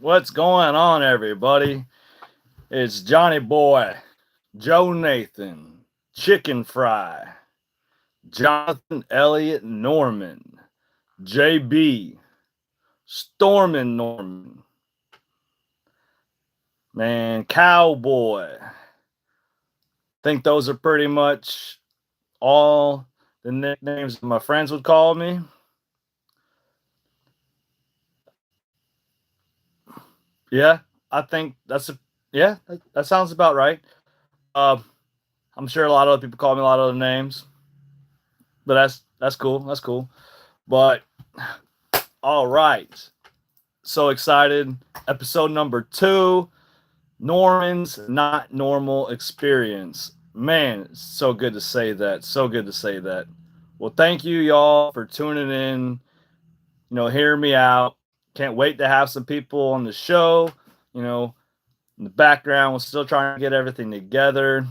What's going on, everybody? It's Johnny Boy, Joe Nathan, Chicken Fry, Jonathan Elliott Norman, JB, Stormin Norman, man, Cowboy. Think those are pretty much all the nicknames my friends would call me. Yeah, I think that sounds about right. Uh, I'm sure a lot of other people call me a lot of other names, but that's cool. That's cool. But all right, so excited. Episode number 2, Norman's Not Normal Experience. Man, it's so good to say that. So good to say that. Well, thank you, y'all, for tuning in. Hearing me out. Can't wait to have some people on the show. You know, in the background, we're still trying to get everything together.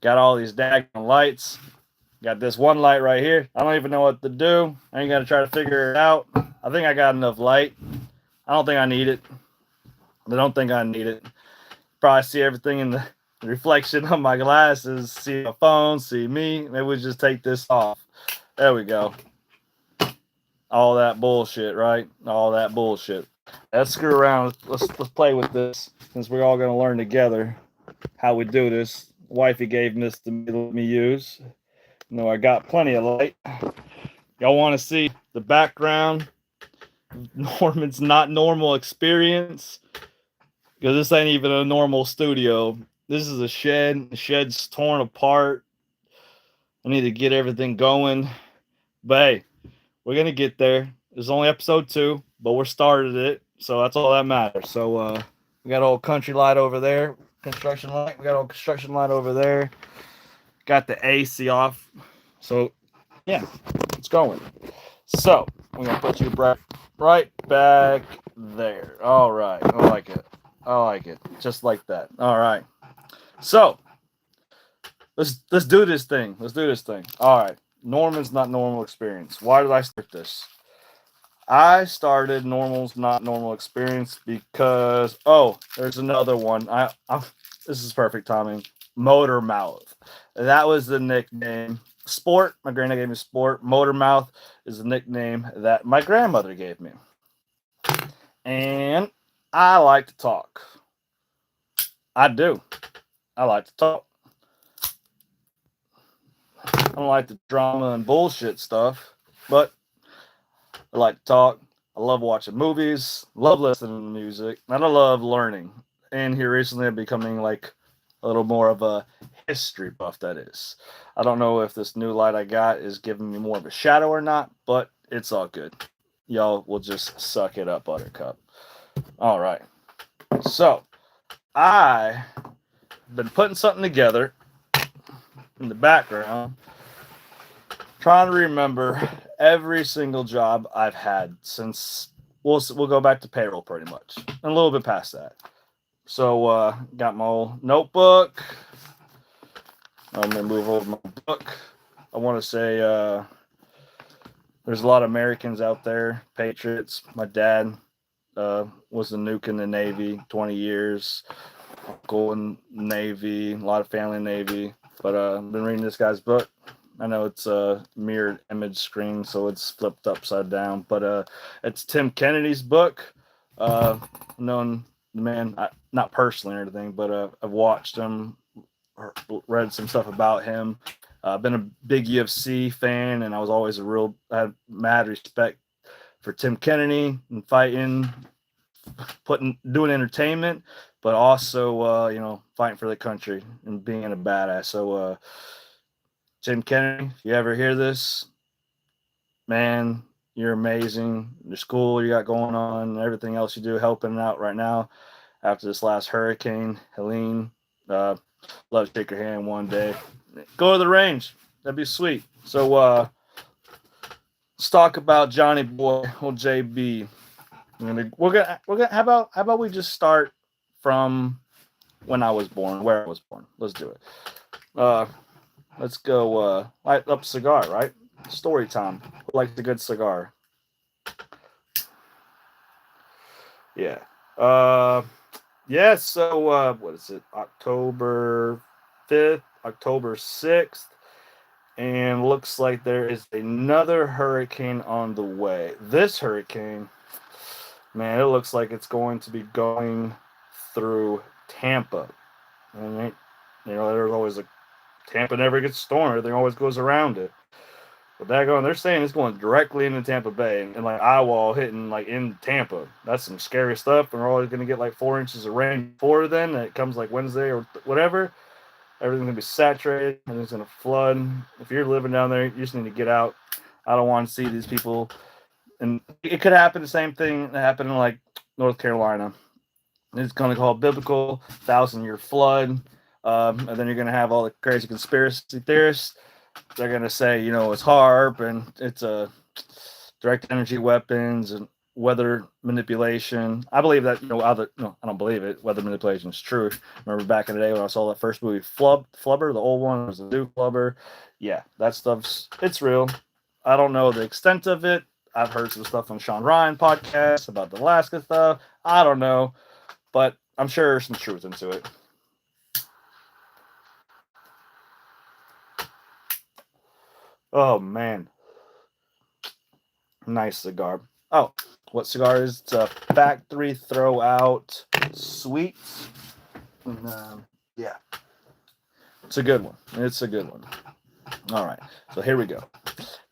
Got all these daggone lights. Got this one light right here. I don't even know what to do. I ain't got to try to figure it out. I think I got enough light. I don't think I need it. I don't think I need it. Probably see everything in the reflection of my glasses. See my phone. See me. Maybe we just take this off. There we go. All that bullshit, right? All that bullshit. Let's screw around. Let's play with this since we're all gonna learn together how we do this. Wifey gave this to me to let me use. I got plenty of light. Y'all want to see the background? Norman's Not Normal Experience. Because this ain't even a normal studio. This is a shed. The shed's torn apart. I need to get everything going. But hey, we're going to get there. It's only episode 2, but we're started it. So that's all that matters. So we got old country light over there. Construction light. We got old construction light over there. Got the AC off. So, yeah, it's going. So, I'm going to put you right back there. All right. I like it. I like it. Just like that. All right. So, let's do this thing. Let's do this thing. All right. Norman's Not Normal Experience. Why did I start this? I started Normal's Not Normal Experience because, there's another one. This is perfect timing. Motor Mouth. That was the nickname. Sport. My granddad gave me Sport. Motor Mouth is the nickname that my grandmother gave me. And I like to talk. I do. I like to talk. I don't like the drama and bullshit stuff, but I like to talk. I love watching movies, love listening to music, and I love learning. And here recently, I'm becoming like a little more of a history buff, that is. I don't know if this new light I got is giving me more of a shadow or not, but it's all good. Y'all will just suck it up, Buttercup. All right. So, I've been putting something together in the background, trying to remember every single job I've had since we'll go back to payroll pretty much, and a little bit past that. So, got my old notebook. I'm gonna move over my book. I want to say there's a lot of Americans out there, patriots. My dad was a nuke in the Navy, 20 years. Uncle in Navy, a lot of family in Navy. But I've been reading this guy's book. I know it's a mirrored image screen, so it's flipped upside down. But it's Tim Kennedy's book. Known the man, not personally or anything, but I've watched him, read some stuff about him. I've been a big UFC fan, and I was always I had mad respect for Tim Kennedy and fighting, doing entertainment, but also, fighting for the country and being a badass. So, Tim Kennedy, if you ever hear this, man, you're amazing. Your school you got going on, everything else you do, helping out right now after this last hurricane, Helene. Love to shake your hand one day. Go to the range. That'd be sweet. So, let's talk about Johnny Boy, old JB. We're gonna. How about we just start from when I was born, where I was born. Let's do it. Let's go. Light up cigar, right? Story time. Who likes a good cigar? Yeah. Yeah. So what is it? October 5th, October 6th, and looks like there is another hurricane on the way. This hurricane, man, it looks like it's going to be going through Tampa. And there's always a Tampa never gets stormed. Everything always goes around it. But they're saying it's going directly into Tampa Bay and like eyewall hitting like in Tampa. That's some scary stuff. And we're always going to get like 4 inches of rain before then. And it comes like Wednesday or whatever. Everything's gonna be saturated. Everything's gonna flood. If you're living down there, you just need to get out. I don't want to see these people. And it could happen the same thing that happened in like North Carolina. It's going to call biblical 1,000 year flood. And then you're going to have all the crazy conspiracy theorists. They're going to say, it's HARP and it's a direct energy weapons and weather manipulation. I believe that, no, I don't believe it. Weather manipulation is true. Remember back in the day when I saw that first movie, Flubber, the old one was the new Flubber. Yeah, that it's real. I don't know the extent of it. I've heard some stuff on Sean Ryan podcast about the Alaska stuff. I don't know, but I'm sure there's some truth into it. Oh man, nice cigar. Oh, what cigar is it's a factory throwout sweet. Yeah, it's a good one. It's a good one. All right, so here we go.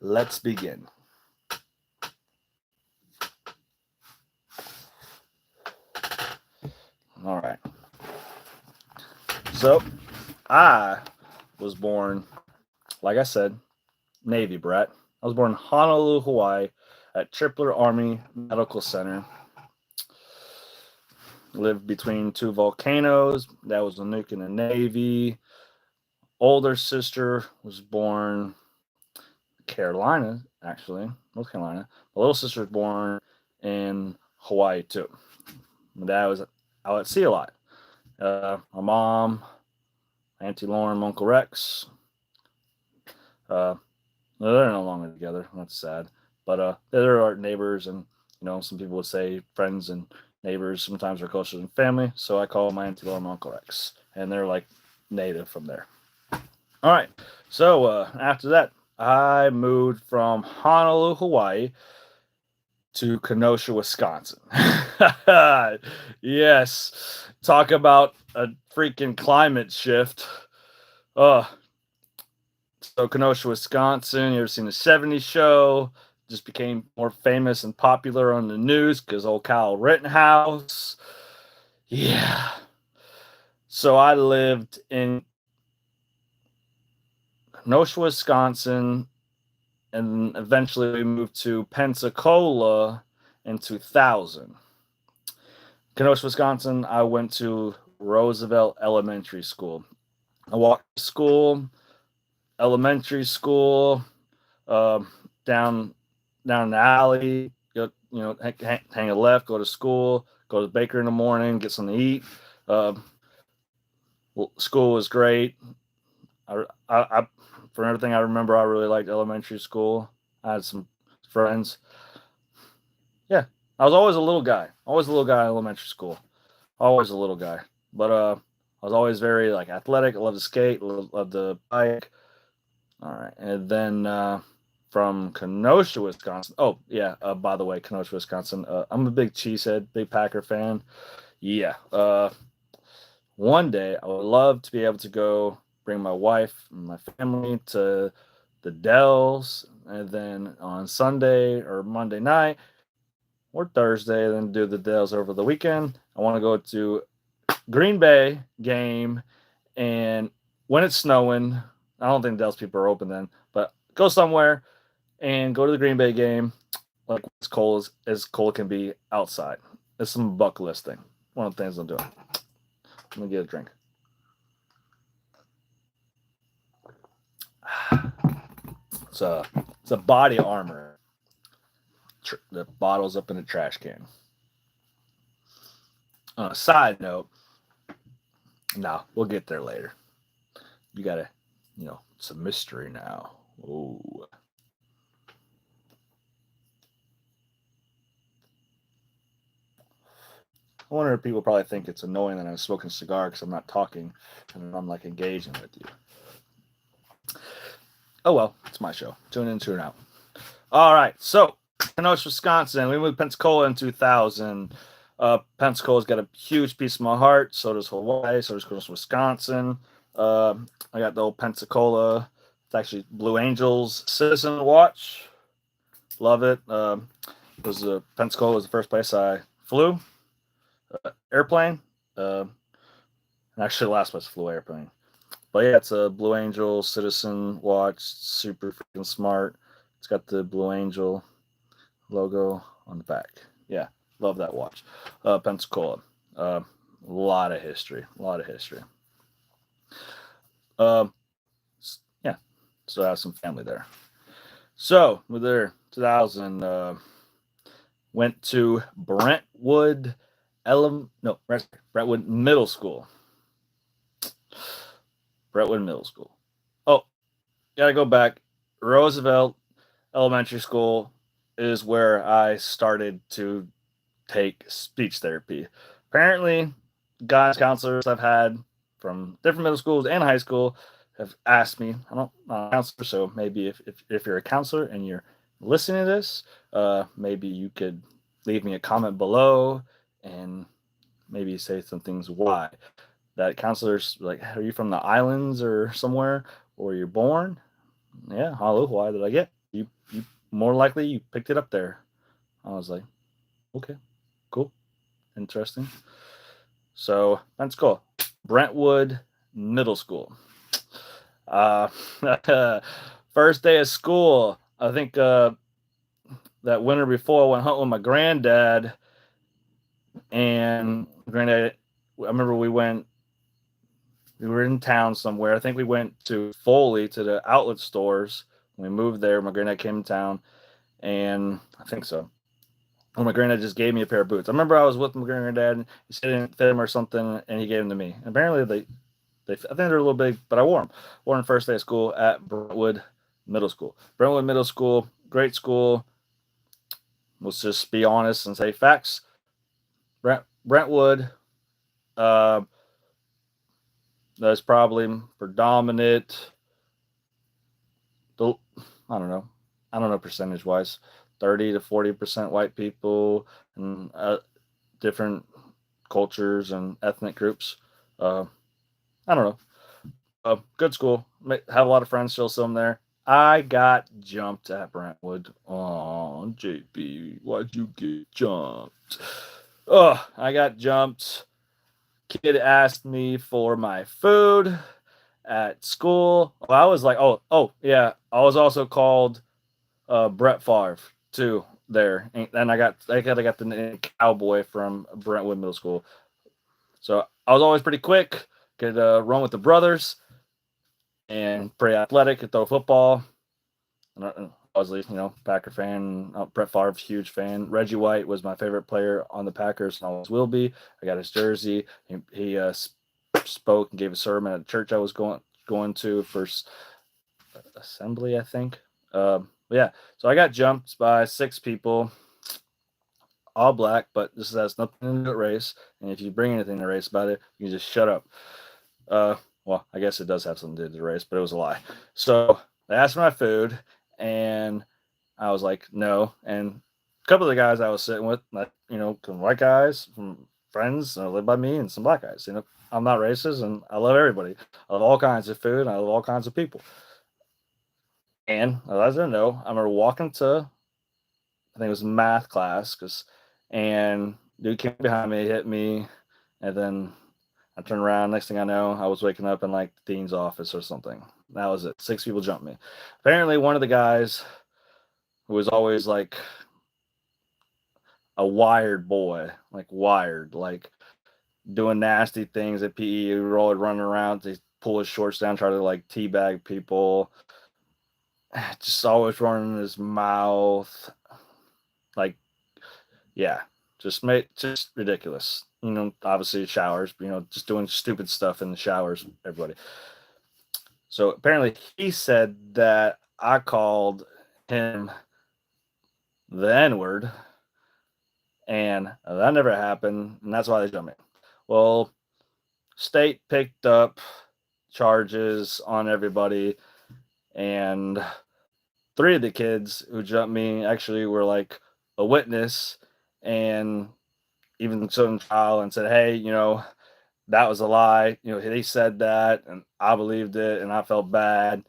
Let's begin. All right. So I was born, like I said, Navy brat. I was born in Honolulu, Hawaii, at Tripler Army Medical Center. Lived between two volcanoes. That was a nuke in the Navy. Older sister was born Carolina, actually, North Carolina. My little sister was born in Hawaii too. My dad was out at sea a lot. My mom, Auntie Lauren, Uncle Rex. Uh, they're no longer together. That's sad. But they're our neighbors, and some people would say friends and neighbors sometimes are closer than family. So I call my Auntie Lauren, Uncle Rex, and they're like native from there. All right. So after that, I moved from Honolulu, Hawaii, to Kenosha, Wisconsin. Yes. Talk about a freaking climate shift. Uh, so Kenosha, Wisconsin, you ever seen the 70s show? Just became more famous and popular on the news because old Kyle Rittenhouse. Yeah. So I lived in Kenosha, Wisconsin, and eventually we moved to Pensacola in 2000. Kenosha, Wisconsin, I went to Roosevelt Elementary School. I walked to school, elementary school, uh, down down the alley. Hang a left, go to school, go to the bakery in the morning, get something to eat. Uh, School was great. I, for everything I remember, I really liked elementary school. I had some friends. Yeah, I was always a little guy. Always a little guy in elementary school. Always a little guy. But I was always very like athletic. I love to skate. Love to bike. All right, and then from Kenosha, Wisconsin. Oh yeah. By the way, Kenosha, Wisconsin. I'm a big cheesehead, big Packer fan. Yeah. One day I would love to be able to go bring my wife and my family to the Dells, and then on Sunday or Monday night or Thursday, then do the Dells over the weekend. I want to go to Green Bay game, and when it's snowing, I don't think Dells people are open then, but go somewhere and go to the Green Bay game, like as cold can be outside. It's some bucket list thing. One of the things I'm doing. Let me get a drink. It's a body armor. The bottle's up in the trash can. On a side note, no, we'll get there later. You gotta, it's a mystery now. Oh. I wonder if people probably think it's annoying that I'm smoking a cigar because I'm not talking and I'm like engaging with you. Oh well, it's my show. Tune in, tune out. All right, so Kenosha, Wisconsin. We moved to Pensacola in 2000. Pensacola's got a huge piece of my heart. So does Hawaii. So does Kenosha, Wisconsin. I got the old Pensacola. It's actually Blue Angels Citizen Watch. Love it. Pensacola was the first place I flew. Airplane. Actually, the last place I flew airplane. But yeah, it's a Blue Angel Citizen Watch. Super freaking smart. It's got the Blue Angel logo on the back. Yeah, love that watch. Pensacola. A lot of history. A lot of history. Yeah, so I have some family there. So, we're there 2000. Went to Brentwood Brentwood Middle School. Brentwood Middle School. Oh, gotta go back. Roosevelt Elementary School is where I started to take speech therapy. Apparently, guidance counselors I've had from different middle schools and high school have asked me. I'm not a counselor, so maybe if you're a counselor and you're listening to this, maybe you could leave me a comment below and maybe say some things why. That counselors like, are you from the islands or somewhere, or you're born? Yeah, hello, why did I get you? More likely you picked it up there. I was like, okay, cool, interesting. So that's cool. Brentwood Middle School. Uh, First day of school. I think that winter before I went home with my granddad, and granddad. I remember we were in town somewhere. I think we went to Foley to the outlet stores. We moved there. My granddad came to town, and I think so. Well, my granddad just gave me a pair of boots. I remember I was with my granddad. And he said he didn't fit them or something, and he gave them to me. And apparently, I think they're a little big, but I wore them. Wore them first day of school at Brentwood Middle School. Brentwood Middle School, great school. Let's just be honest and say facts. Brentwood, uh, that's probably predominant. I don't know. I don't know percentage wise. 30 to 40% white people and different cultures and ethnic groups. I don't know. Good school. Have a lot of friends. Still some there. I got jumped at Brentwood. Oh, JP, why'd you get jumped? Oh, I got jumped. Kid asked me for my food at school. Well, I was like, oh, yeah. I was also called Brett Favre too there, and I got the name Cowboy from Brentwood Middle School. So I was always pretty quick. Could run with the brothers and pretty athletic. Could throw football. And I was, Packer fan. Brett Favre, huge fan. Reggie White was my favorite player on the Packers, and always will be. I got his jersey. He spoke and gave a sermon at a church I was going to for assembly, I think. Yeah, so I got jumped by 6 people, all black, but this has nothing to do with race. And if you bring anything to race about it, you can just shut up. Well, I guess it does have something to do with race, but it was a lie. So they asked for my food, and I was like, no. And a couple of the guys I was sitting with, some white guys, some friends live by me, and some black guys. I'm not racist, and I love everybody. I love all kinds of food, and I love all kinds of people. And as I know, I remember walking to, I think it was math class, and dude came behind me, hit me, and then I turned around. Next thing I know, I was waking up in like the dean's office or something. That was it. 6 people jumped me. Apparently, one of the guys who was always like a wired boy, like doing nasty things at PE, running around, they pull his shorts down, try to like teabag people. Just always running his mouth. Like, yeah, just ridiculous. Obviously showers, just doing stupid stuff in the showers, everybody. So apparently he said that I called him the N-word and that never happened, and that's why they jumped me. Well, state picked up charges on everybody, and three of the kids who jumped me actually were like a witness, and even stood in trial and said, "Hey, that was a lie. They said that, and I believed it, and I felt bad."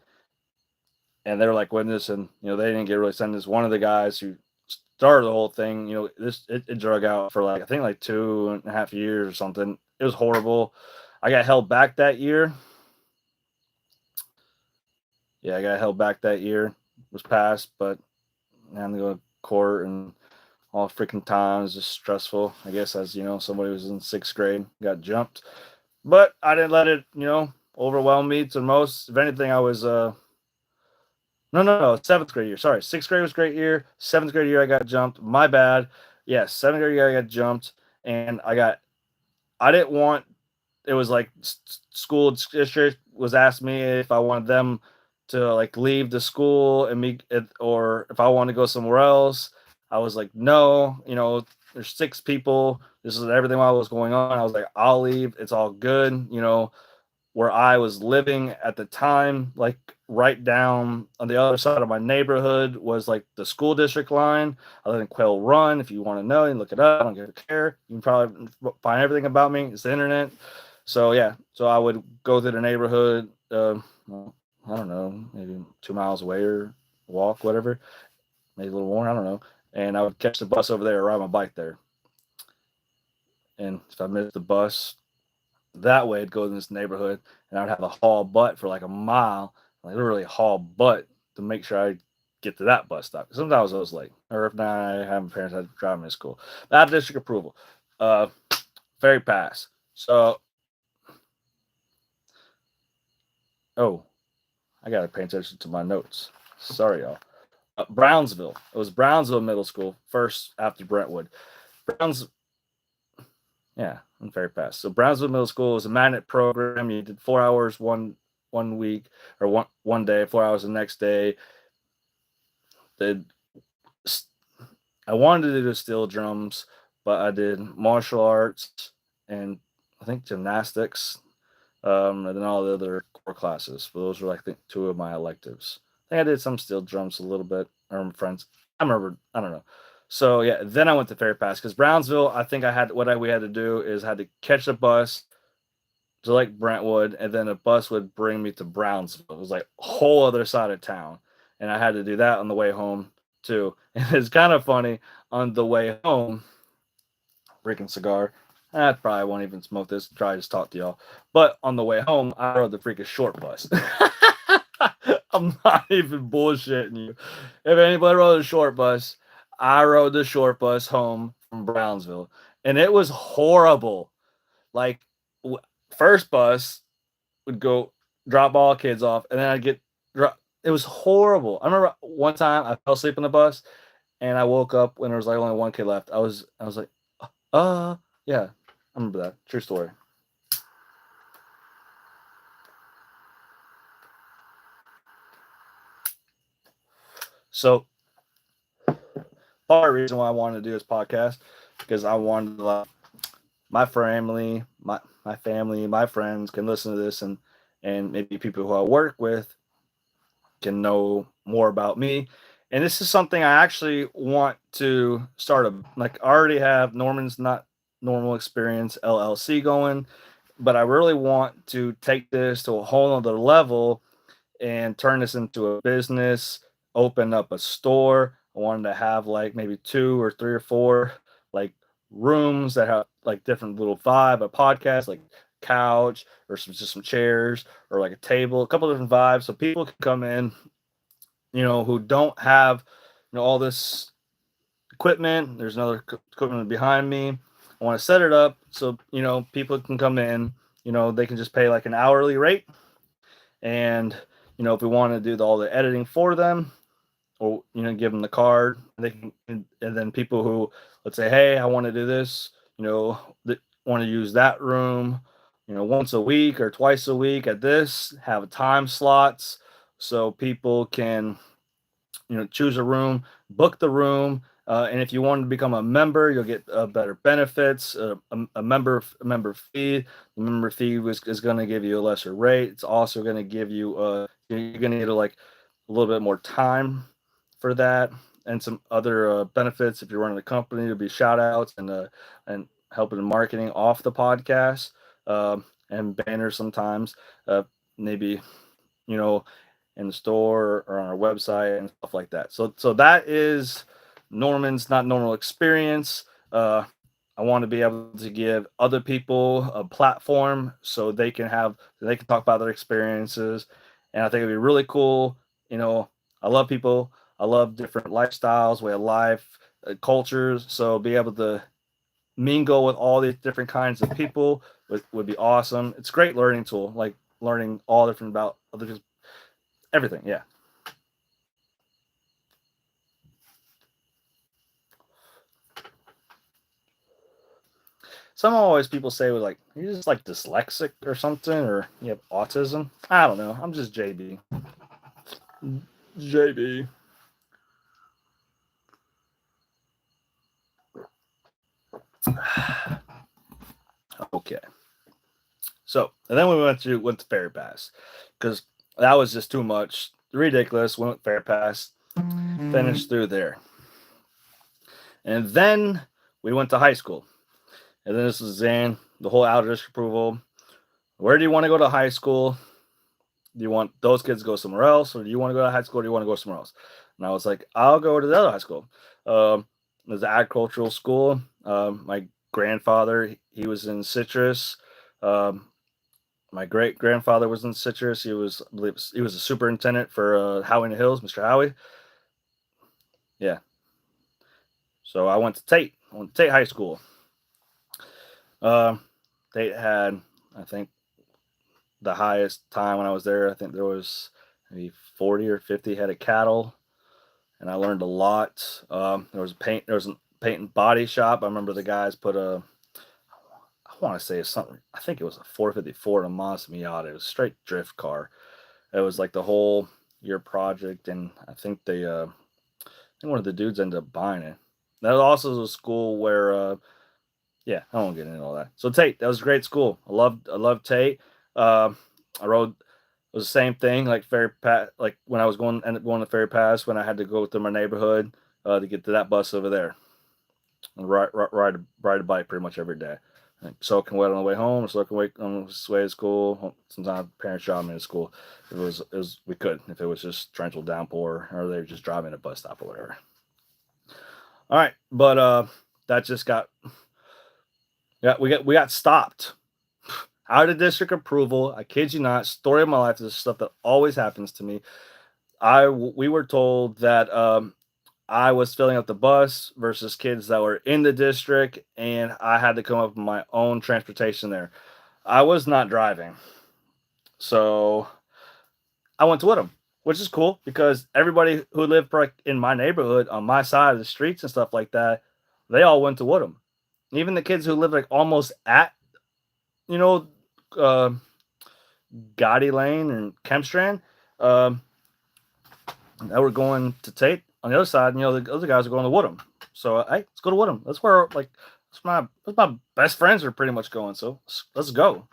And they were like witness, and they didn't get really sentenced. One of the guys who started the whole thing, it drug out for like I think like 2.5 years or something. It was horrible. I got held back that year. Yeah, I got held back that year. It was passed, but I had to go to court and all freaking times, just stressful. I guess as somebody was in sixth grade, got jumped, but I didn't let it overwhelm me. To most, if anything, I was no, seventh grade year. Sorry, sixth grade was a great year. Seventh grade year, I got jumped. My bad. Yes, seventh grade year, I got jumped, and I didn't want. It was like school district was asking me if I wanted them to like leave the school and or if I want to go somewhere else. I was like, no. There's six people. This is everything while was going on. I was like, I'll leave. It's all good. Where I was living at the time, like right down on the other side of my neighborhood was like the school district line. I live in Quail Run. If you want to know, you can look it up. I don't care. You can probably find everything about me. It's the internet. So yeah, so I would go through the neighborhood. Well, I don't know, maybe 2 miles away or walk, whatever, maybe a little more. I don't know. And I would catch the bus over there or ride my bike there. And if I missed the bus, that way I'd go in this neighborhood and I'd have to haul butt for like a mile, like literally haul butt to make sure I get to that bus stop. Sometimes I was late, or if not, I have my parents had to drive me to school. But I have district approval. Ferry pass. So, oh, I gotta pay attention to my notes. Sorry, y'all. Brownsville. It was Brownsville Middle School first after Brentwood. Browns Yeah, I'm very fast. So Brownsville Middle School was a magnet program. You did 4 hours one week or one day, 4 hours the next day. Did I wanted to do steel drums, but I did martial arts and I think gymnastics, and then all the other core classes. But those were like two of my electives. I think I did some steel drums a little bit. Or friends. I remember. I don't know. So yeah, then I went to Fair Pass because Brownsville. I think I had we had to do is I had to catch a bus to like Brentwood, and then a bus would bring me to Brownsville. It was like a whole other side of town, and I had to do that on the way home too. And it's kind of funny on the way home. Freaking cigar. I probably won't even smoke this. Try to just talk to y'all. But on the way home, I rode the freaking short bus. I'm not even bullshitting you. If anybody rode a short bus, I rode the short bus home from Brownsville, and it was horrible. Like, first bus would go drop all kids off, and then I'd get it was horrible. I remember one time I fell asleep on the bus, and I woke up when there was like only one kid left. I was like, yeah, I remember that. True story. So part of the reason why I wanted to do this podcast because I wanted to like my family, my friends can listen to this, and maybe people who I work with can know more about me. And this is something I actually want to start like I already have Norman's Not Normal Experience LLC going, but I really want to take this to a whole other level and turn this into a business, open up a store. I wanted to have like maybe two or three or four like rooms that have like different little vibe, a podcast, like couch or just some chairs or like a table, a couple different vibes so people can come in, who don't have, all this equipment. There's another equipment behind me. I want to set it up so, people can come in, they can just pay like an hourly rate. And, if we want to do all the editing for them or, give them the card, they can, and then people who, let's say, hey, I want to do this, want to use that room, once a week or twice a week at this, have time slots so people can, choose a room, book the room, And if you want to become a member, you'll get better benefits. A member fee. The member fee is going to give you a lesser rate. It's also going to give you you're going to get like a little bit more time for that, and some other benefits. If you're running a company, there'll be shout outs and helping in marketing off the podcast, and banners sometimes. Maybe you know in the store or on our website and stuff like that. So that is Norman's not normal experience. I want to be able to give other people a platform so they can talk about their experiences, and I think it'd be really cool. You know, I love people. I love different lifestyles, way of life, cultures. So be able to mingle with all these different kinds of people would be awesome. It's a great learning tool, like learning all different about other everything. Yeah. Some always people say was like you're just like dyslexic or something, or you have autism. I don't know. I'm just JB. JB. Okay. So and then we went to Fair Pass because that was just too much, ridiculous. Went Fair Pass, finished through there, and then we went to high school. And then this is Zan, the whole out of district approval. Where do you want to go to high school? Do you want those kids to go somewhere else, or do you want to go to high school, or do you want to go somewhere else? And I was like, I'll go to the other high school. There's an agricultural school. My grandfather, he was in Citrus. Um, my great grandfather was in Citrus. I believe, he was a superintendent for Howie in the Hills, Mr. Howie. Yeah. So I went to Tate. I went to Tate High School. Um, Tate had, I think, the highest time when I was there. I think there was maybe 40 or 50 head of cattle, and I learned a lot. There was a paint and body shop. I remember the guys put I want to say something. I think it was a 454 and a Mazda Miata. It was a straight drift car. It was like the whole year project, and I think one of the dudes ended up buying it. That also was a school where yeah, I won't get into all that. So Tate, that was a great school. I loved Tate. I rode it was the same thing like Ferry Pass. Like when I was ended up going to Ferry Pass when I had to go through my neighborhood to get to that bus over there and ride a bike pretty much every day. Like soaking wet on the way home, soaking wet on the way to school. Sometimes parents drive me to school. It was we could if it was just torrential downpour or they were just driving a bus stop or whatever. All right, but that just got yeah we got stopped out of district approval. I kid you not. Story of my life. This is stuff that always happens to me. We were told that I was filling up the bus versus kids that were in the district, and I had to come up with my own transportation there. I was not driving, so I went to Woodham, which is cool because everybody who lived in my neighborhood on my side of the streets and stuff like that, they all went to Woodham. Even the kids who lived like almost at you know uh, Gotti Lane and Kempstrand, um, that were going to Tate on the other side, and the other guys are going to Woodham. So hey, let's go to Woodham. That's where that's my best friends are pretty much going. So let's go.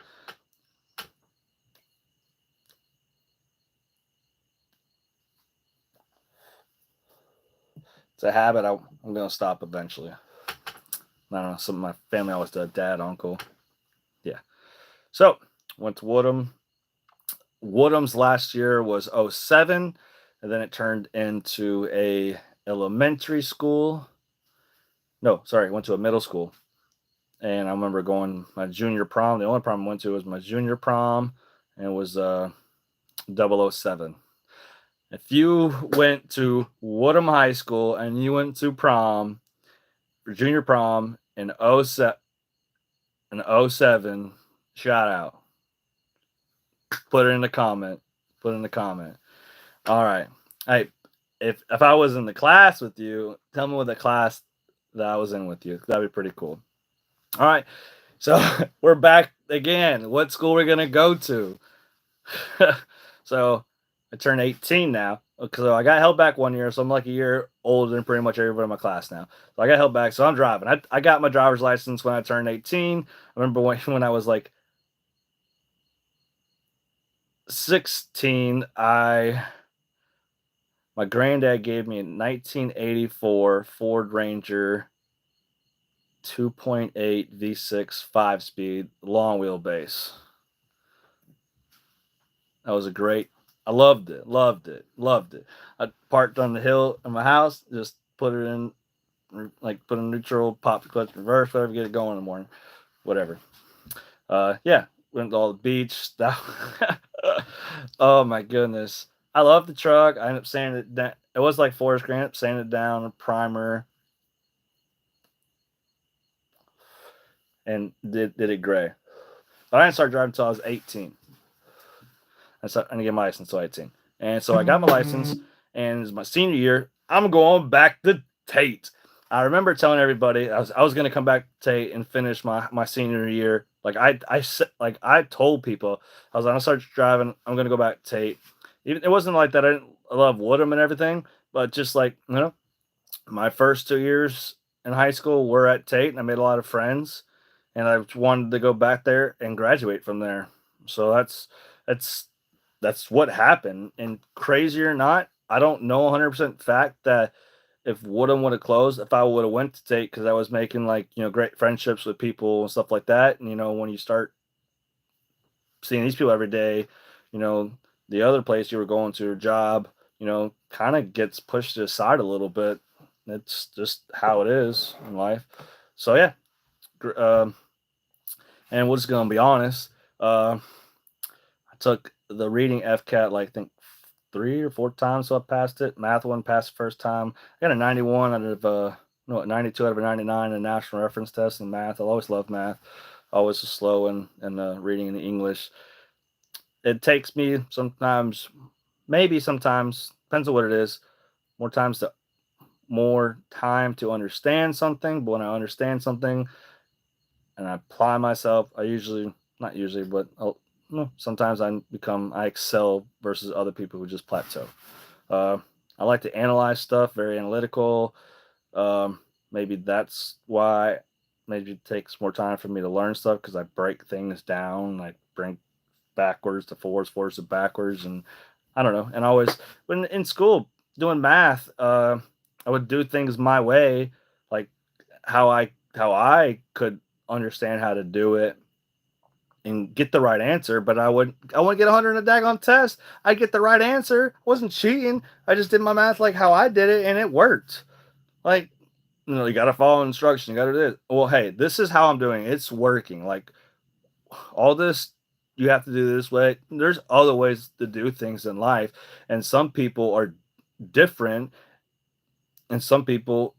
It's a habit. I'm gonna stop eventually. I don't know. Some of my family always did. Dad, uncle. Yeah. So went to Woodham. Woodham's last year was '07, and then it turned into a elementary school. No, sorry, went to a middle school. And I remember going my junior prom. The only prom I went to was my junior prom, and it was 007. If you went to Woodham High School and you went to prom, for junior prom in '07, shout out. Put it in the comment. Put it in the comment. All right. Hey, if I was in the class with you, tell me what the class that I was in with you. That'd be pretty cool. All right. So we're back again. What school we're gonna go to? So I turned 18 now. because I got held back one year, so I'm like a year older than pretty much everybody in my class now. So I got held back, so I'm driving. I got my driver's license when I turned 18. I remember when I was like 16, my granddad gave me a 1984 Ford Ranger 2.8 V6 5-speed long wheelbase. That was a great. I loved it, loved it, loved it. I parked on the hill in my house, just put it in, like put in neutral, pop the clutch, reverse, whatever, get it going in the morning, whatever. Yeah, went to all the beach. That, oh my goodness, I love the truck. I ended up sanding it down. It was like forest green. Up sanding it down, a primer, and did it gray. But I didn't start driving until I was 18. I didn't get my license until 18. And so I got my license, and it's my senior year. I'm going back to Tate. I remember telling everybody I was going to come back to Tate and finish my senior year. Like I told people I was like, I'm gonna start driving. I'm gonna go back to Tate. Even, it wasn't like that. I didn't love Woodham and everything, but just like my first 2 years in high school were at Tate, and I made a lot of friends, and I wanted to go back there and graduate from there. So that's that's what happened. And crazy or not, I don't know 100% fact that if Woodham would have closed, if I would have went to Tate, because I was making like great friendships with people and stuff like that. And when you start seeing these people every day, you know the other place you were going to, your job, kind of gets pushed aside a little bit. It's just how it is in life. So yeah, and we're just gonna be honest. I took the reading FCAT like I think 3 or 4 times, so I passed it. Math one passed the first time. I got a 91 out of no 92 out of a 99 in a national reference test in math. I always loved math. Always was slow in reading in the English. It takes me sometimes, maybe sometimes, depends on what it is, more time to understand something. But when I understand something and I apply myself, I usually, not usually, but sometimes I excel versus other people who just plateau. Uh, I like to analyze stuff, very analytical. Um, Maybe that's why maybe it takes more time for me to learn stuff, because I break things down. I bring backwards to forwards, forwards to backwards, and I don't know. And always when in school doing math, I would do things my way, like how I could understand how to do it and get the right answer. But I wouldn't get 100 in a daggone test. I get the right answer. I wasn't cheating. I just did my math like how I did it, and it worked. Like, you got to follow instructions. You got to do this. Well, hey, this is how I'm doing it. It's working. Like, all this, you have to do this way. There's other ways to do things in life, and some people are different, and some people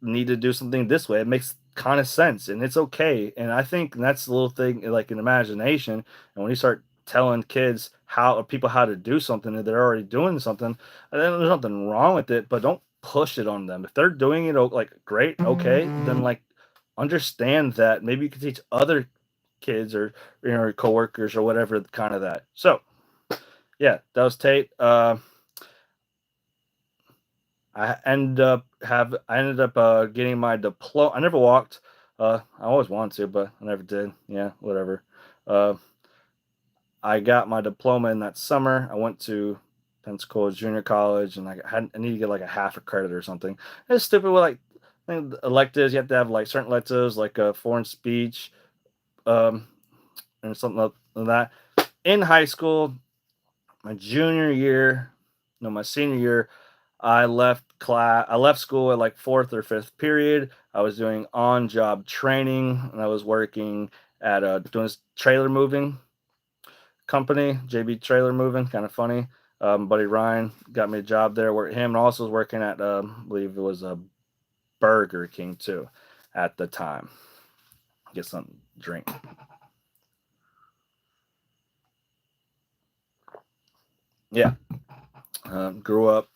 need to do something this way. It makes kind of sense, and it's okay. And I think that's the little thing, like an imagination. And when you start telling kids or people how to do something, and they're already doing something, then there's nothing wrong with it. But don't push it on them. If they're doing it, like, great, okay, then like understand that maybe you can teach other kids or coworkers or whatever, kind of that. So yeah, that was Tate. I ended up getting my diploma. I never walked. I always wanted to, but I never did. Yeah, whatever. Uh, I got my diploma in that summer. I went to Pensacola Junior College, and I need to get like a half a credit or something. It's stupid with like, I think electives. You have to have like certain electives, like foreign speech, um, and something like that. In high school, my junior year, no, my senior year, I left class. I left school at like fourth or fifth period. I was doing on-job training, and I was working at doing this trailer moving company, JB Trailer Moving. Kind of funny. Buddy Ryan got me a job there. Worked him, and also was working at I believe it was a Burger King too, at the time. Get something to drink. Yeah, grew up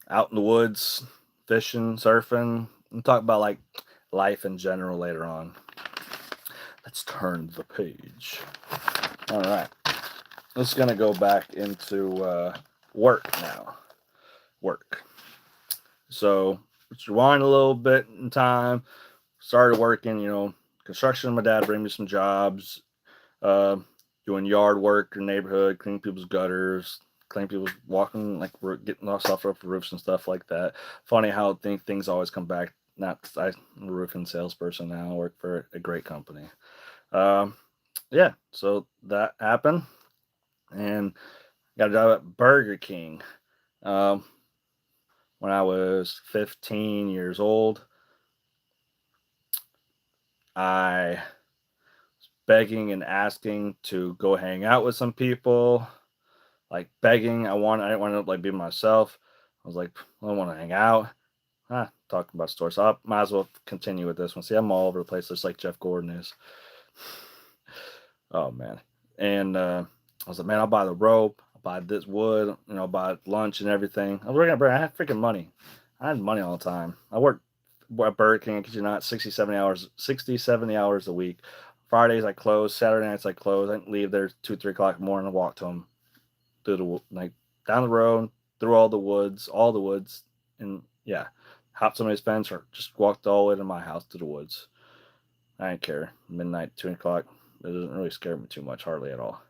out in the woods, fishing, surfing. We'll talk about like life in general later on. Let's turn the page. All right. Let's gonna go back into work now. Work. So rewind a little bit in time. Started working, construction. My dad bring me some jobs, uh, doing yard work in the neighborhood, cleaning people's gutters, cleaning people's walking, like getting stuff off the roofs and stuff like that. Funny how things always come back. Not I'm a roofing salesperson now. I work for a great company. Um, yeah, so that happened, and got a job at Burger King um, when I was 15 years old. I was begging and asking to go hang out with some people, like begging. I didn't want to like be myself. I was like, I don't want to hang out. Talking about stores. So I might as well continue with this one. See, I'm all over the place, just like Jeff Gordon is. Oh man. And I was like, man, I'll buy the rope, I'll buy this wood, buy lunch and everything. I was working at Burger. I had freaking money. I had money all the time. I worked at Burger King, because you're not 60, 70 hours a week. Fridays I close, Saturday nights I close. I leave there 2, 3 o'clock in the morning and walk to them through the like down the road, through all the woods, and yeah, hop somebody's fence or just walked all the way to my house to the woods. I didn't care. Midnight, 2 o'clock. It doesn't really scare me too much, hardly at all.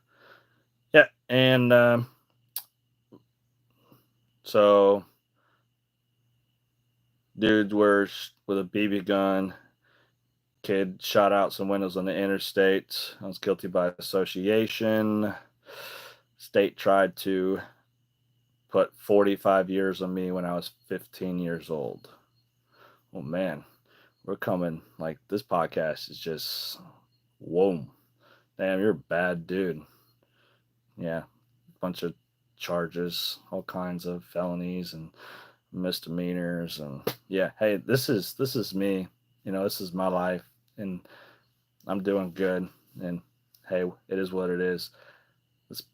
Yeah, and so dudes were with a BB gun. Kid shot out some windows on the interstate. I was guilty by association. State tried to put 45 years on me when I was 15 years old. Oh man, we're coming. Like, this podcast is just, whoa. Damn, you're a bad dude. Yeah, bunch of charges, all kinds of felonies and misdemeanors, and yeah. Hey, this is me. This is my life, and I'm doing good. And hey, it is what it is.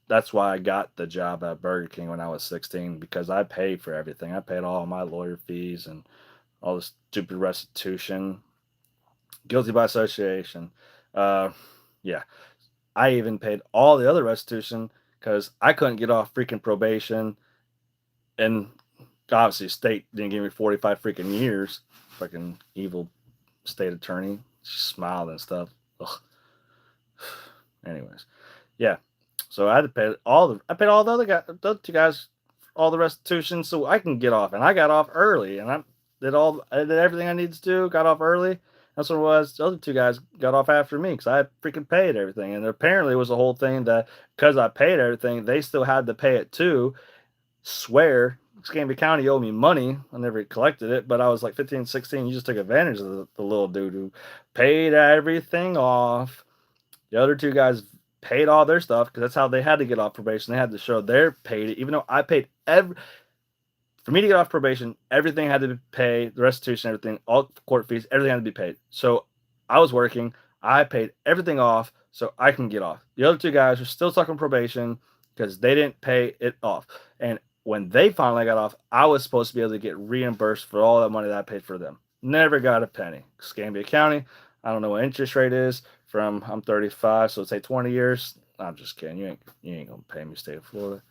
That's why I got the job at Burger King when I was 16, because I paid for everything. I paid all my lawyer fees and all the stupid restitution. Guilty by association. Yeah, I even paid all the other restitution because I couldn't get off freaking probation, and obviously state didn't give me 45 freaking years. Fucking evil state attorney. She smiled and stuff. Ugh. Anyways, yeah. So I had to pay I paid all the other 2 guys, all the restitution so I can get off, and I got off early, and I did everything I needed to do. Got off early. That's what it was. The other 2 guys got off after me because I had freaking paid everything, and apparently it was the whole thing that because I paid everything, they still had to pay it too. Swear, Escambia County owed me money. I never collected it, but I was like 15, 16. You just took advantage of the little dude who paid everything off. The other 2 guys paid all their stuff because that's how they had to get off probation. They had to show they're paid, even though I paid for me to get off probation, everything had to be paid, the restitution, everything, all court fees, everything had to be paid. So I was working, I paid everything off so I can get off. The other 2 guys are still stuck on probation because they didn't pay it off. And when they finally got off, I was supposed to be able to get reimbursed for all that money that I paid for them. Never got a penny. Escambia County, I don't know what interest rate is I'm 35, so say 20 years. I'm just kidding. You ain't gonna pay me, state of Florida.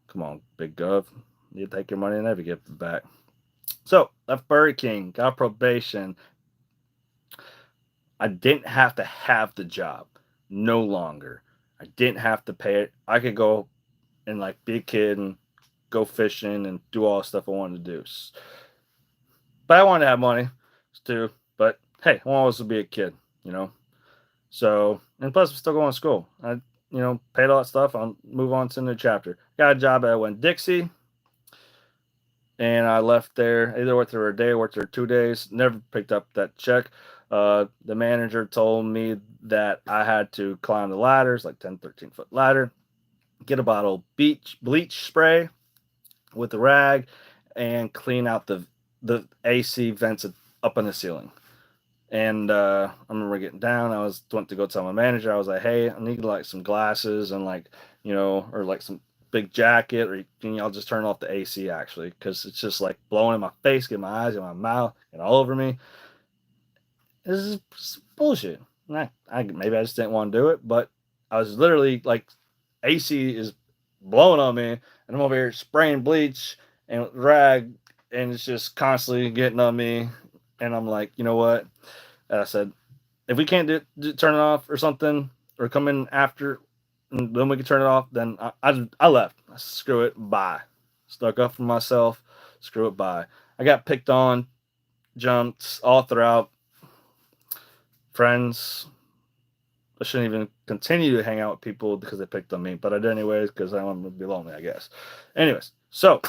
Come on, big gov. You take your money and never get it back. So left Burger King, got probation. I didn't have to have the job. No longer. I didn't have to pay it. I could go and like be a kid and go fishing and do all the stuff I wanted to do. But I wanted to have money too. But hey, I wanted to be a kid, So, and plus I'm still going to school. I, paid all that stuff. I'll move on to the new chapter. Got a job at Winn-Dixie. And I left there. Either worked there a day, worked there 2 days. Never picked up that check. The manager told me that I had to climb the ladders, like 10, 13-foot ladder, get a bottle of bleach spray with a rag, and clean out the AC vents up in the ceiling. And I remember getting down. Went to go tell my manager. I was like, hey, I need like some glasses and or like some big jacket, or I'll just turn off the AC actually, because it's just like blowing in my face, getting my eyes, in my mouth, and all over me. This is bullshit. Maybe I just didn't want to do it, but I was literally like, AC is blowing on me, and I'm over here spraying bleach and rag, and it's just constantly getting on me. And I'm like, you know what? And I said, if we can't turn it off or something, or come in after, and then we can turn it off. Then I left. Screw it. Bye. Stuck up for myself. Screw it. Bye. I got picked on, jumped all throughout. Friends. I shouldn't even continue to hang out with people because they picked on me, but I did anyways because I want to be lonely, I guess. Anyways, so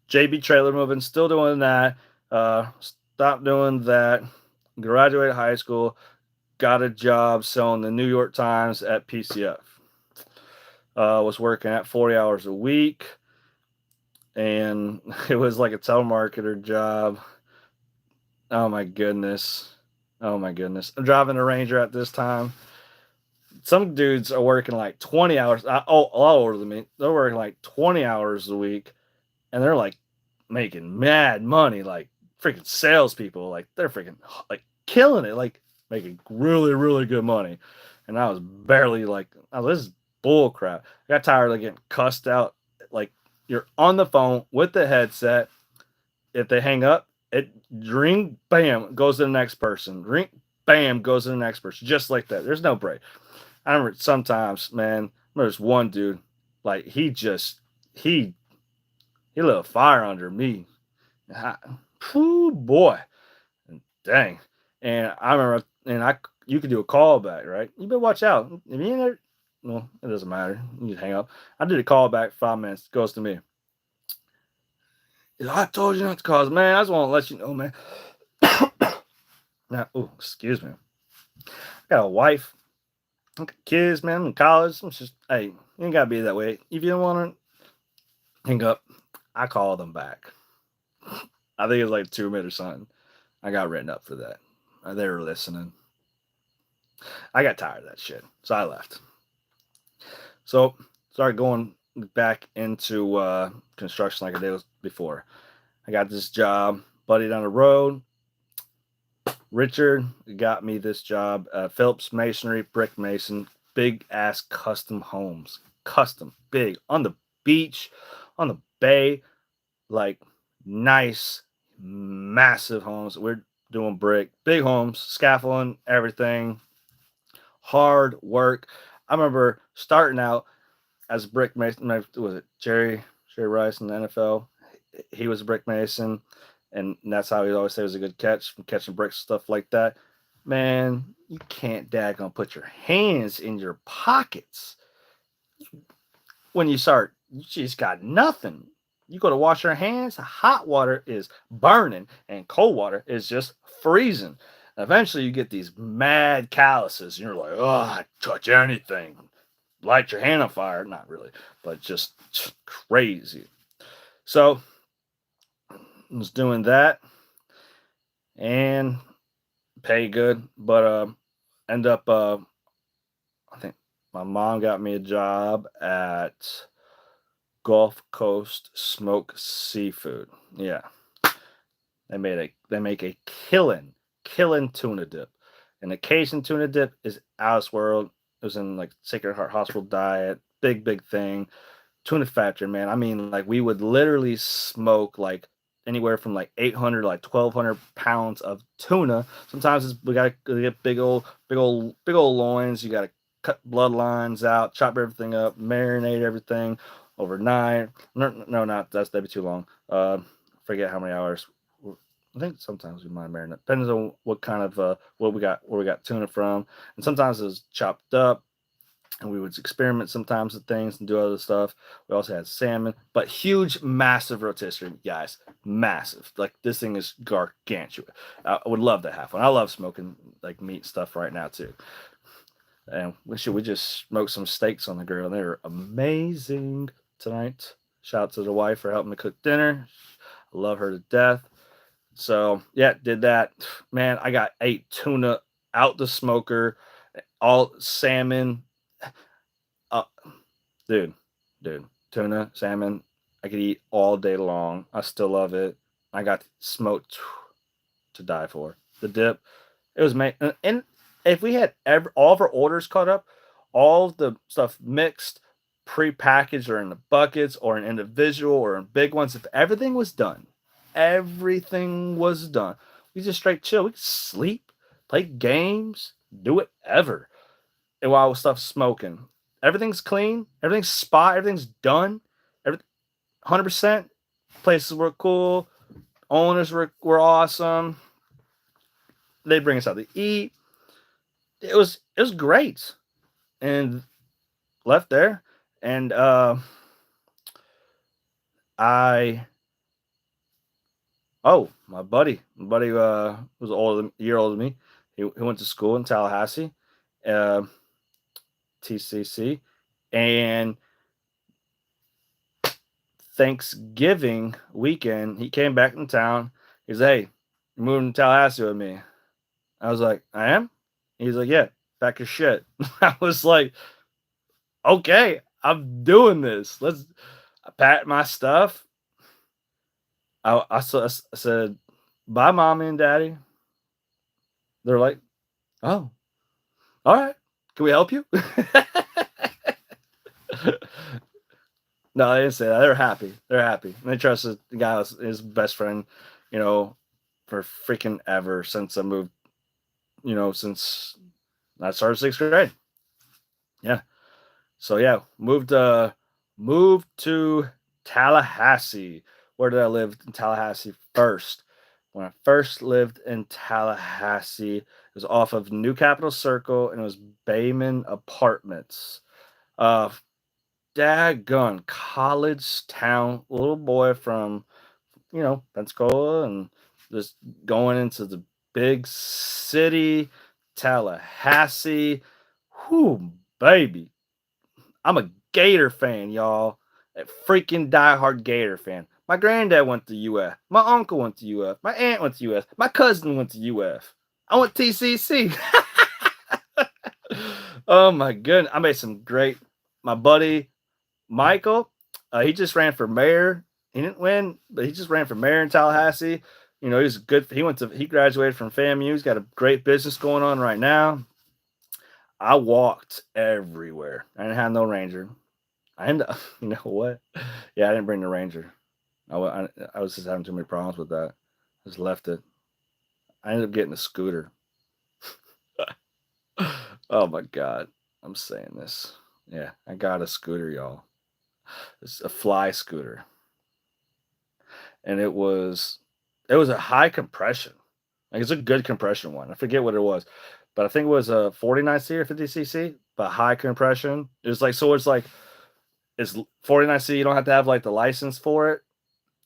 JB trailer moving, still doing that. Stopped doing that. Graduated high school, got a job selling the New York Times at PCF. Was working at 40 hours a week, and it was like a telemarketer job. Oh my goodness. Oh my goodness. I'm driving a Ranger at this time. Some dudes are working like 20 hours. Oh, a lot older than me. They're working like 20 hours a week, and they're like making mad money, like freaking salespeople. Like they're freaking like killing it, like making really, really good money. And I was barely like, oh, this is bull crap. I got tired of getting cussed out. Like you're on the phone with the headset. If they hang up, it ring, bam, goes to the next person. Ring, bam, goes to the next person. Just like that. There's no break. I remember sometimes, man, there's one dude, like he he lit a fire under me. Whew, boy, dang. And I remember, and you could do a callback, right? You better watch out. If you ain't there, well, it doesn't matter. You can hang up. I did a callback 5 minutes. Goes to me. I told you not to call, man. I just want to let you know, man. Now, oh, excuse me. I got a wife, I got kids, man. I'm in college. I'm just, hey, you ain't gotta be that way. If you don't want to hang up, I call them back. I think it was like 2 minutes or something. I got written up for that. They were listening. I got tired of that shit, so I left. So started going back into construction like I did before. I got this job, buddy down the road. Richard got me this job, Phillips Masonry, brick mason, big ass custom homes, custom, big on the beach, on the bay, like nice, massive homes. We're doing brick, big homes, scaffolding, everything, hard work. I remember starting out as a brick mason. Was it Jerry Rice in the NFL? He was a brick mason, and that's how he always say it was a good catch from catching bricks, stuff like that. Man, you can't daggone put your hands in your pockets when you start. You just got nothing. You go to wash your hands, hot water is burning, and cold water is just freezing. Eventually, you get these mad calluses, and you're like, "Oh, I touch anything, light your hand on fire." Not really, but just crazy. So I was doing that and pay good, but end up I think my mom got me a job at Gulf Coast Smoke Seafood. Yeah, they make a killing tuna dip. An occasion tuna dip is out of this world. It was in like Sacred Heart Hospital diet, big thing. Tuna factory, man. I mean, like we would literally smoke like anywhere from like 800 to like 1,200 pounds of tuna. Sometimes we got to get big old loins. You got to cut bloodlines out, chop everything up, marinate everything overnight. No, not that'd be too long. Forget how many hours. I think sometimes we might marinate. Depends on what kind of what we got, where we got tuna from, and sometimes it's chopped up, and we would experiment sometimes with things and do other stuff. We also had salmon, but huge, massive rotisserie, guys, massive. Like this thing is gargantuan. I would love to have one. I love smoking like meat stuff right now too. And we just smoked some steaks on the grill. They were amazing tonight. Shout out to the wife for helping me cook dinner. I love her to death. So yeah, did that. Man, I got 8 tuna out the smoker, all salmon. Uh, dude, tuna, salmon, I could eat all day long. I still love it. I got smoked to die for. The dip, it was made, and if we had all of our orders caught up, all of the stuff mixed, pre-packaged or in the buckets or in individual or in big ones. If everything was done. We just straight chill. We could sleep, play games, do whatever. And while stuff's smoking, everything's clean, everything's spot, everything's done, every 100%. Places were cool, owners were awesome. They bring us out to eat. It was great, and left there, and I my buddy was a year older than me. He went to school in Tallahassee, uh, TCC, and Thanksgiving weekend he came back in town. He's, "Hey, you're moving to Tallahassee with me." I was like, "I am." He's like, "Yeah, pack your shit." I was like, "Okay, I'm doing this. Let's." I packed my stuff. I said, "Bye, mommy and daddy." They're like, "Oh, all right. Can we help you?" No, they didn't say that. They're happy. They're happy. And they trusted the guy was his best friend, you know, for freaking ever since I moved, since I started sixth grade. Yeah. So yeah, moved to Tallahassee. Where did I live in Tallahassee first? When I first lived in Tallahassee, it was off of New Capitol Circle and it was Bayman Apartments. Uh Daggone college town, little boy from, Pensacola and just going into the big city, Tallahassee. Whoo, baby. I'm a Gator fan, y'all. A freaking diehard Gator fan. My granddad went to UF. My uncle went to UF. My aunt went to UF. My cousin went to UF. I went TCC. Oh my goodness. I made some great. My buddy Michael, he just ran for mayor. He didn't win, but he just ran for mayor in Tallahassee. He's good. He graduated from FAMU. He's got a great business going on right now. I walked everywhere. I didn't have no Ranger. I ended up, you know what? Yeah, I didn't bring the Ranger. I was just having too many problems with that. I just left it. I ended up getting a scooter. Oh my God. I'm saying this. Yeah, I got a scooter, y'all. It's a fly scooter. And it was a high compression. Like it's a good compression one. I forget what it was, but I think it was a 49C or 50cc, but high compression. It's 49C. You don't have to have like the license for it.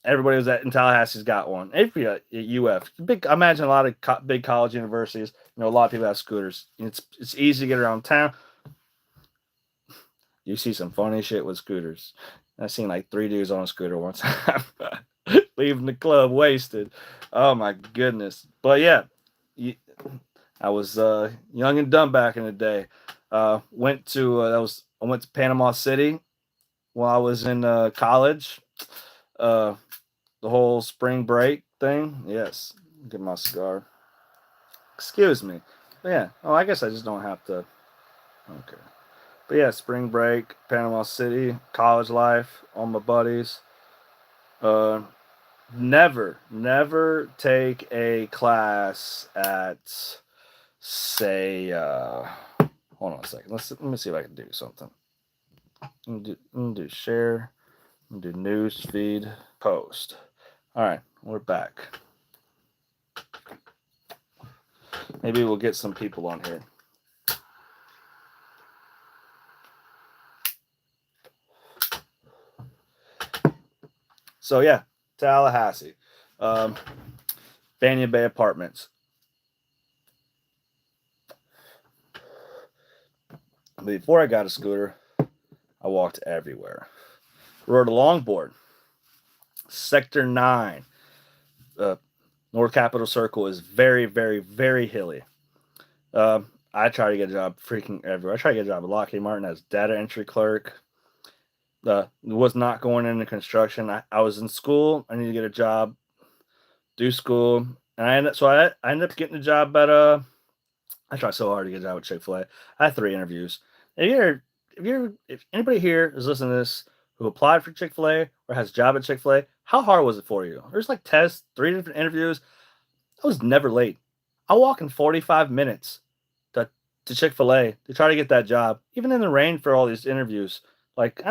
Everybody was in Tallahassee's got one. Every at UF, big. I imagine a lot of big college universities. A lot of people have scooters. It's easy to get around town. You see some funny shit with scooters. I've seen like 3 dudes on a scooter one time, leaving the club wasted. Oh my goodness! But yeah, I was young and dumb back in the day. I went to Panama City while I was in college. Uh, the whole spring break thing. Yes, get my cigar. Excuse me. But yeah. Oh, I guess I just don't have to. Okay. But yeah, spring break, Panama City, college life, all my buddies. Uh, never take a class at, say, hold on a second. Let me see if I can do something. I'm gonna do share. I'm gonna do news feed, post. All right, we're back. Maybe we'll get some people on here. So yeah, Tallahassee, Banyan Bay Apartments. Before I got a scooter, I walked everywhere. Rode a longboard. Sector 9. North Capitol Circle is very, very, very hilly. I try to get a job freaking everywhere. I try to get a job at Lockheed Martin as data entry clerk. Was not going into construction. I was in school. I need to get a job, do school, and I ended up getting a job at I tried so hard to get a job at Chick-fil-A. I had 3 interviews. if anybody here is listening to this who applied for Chick-fil-A or has a job at Chick-fil-A, how hard was it for you? There's like tests, 3 different interviews. I was never late. I walk in 45 minutes to, to Chick-fil-A to try to get that job, even in the rain for all these interviews. Like,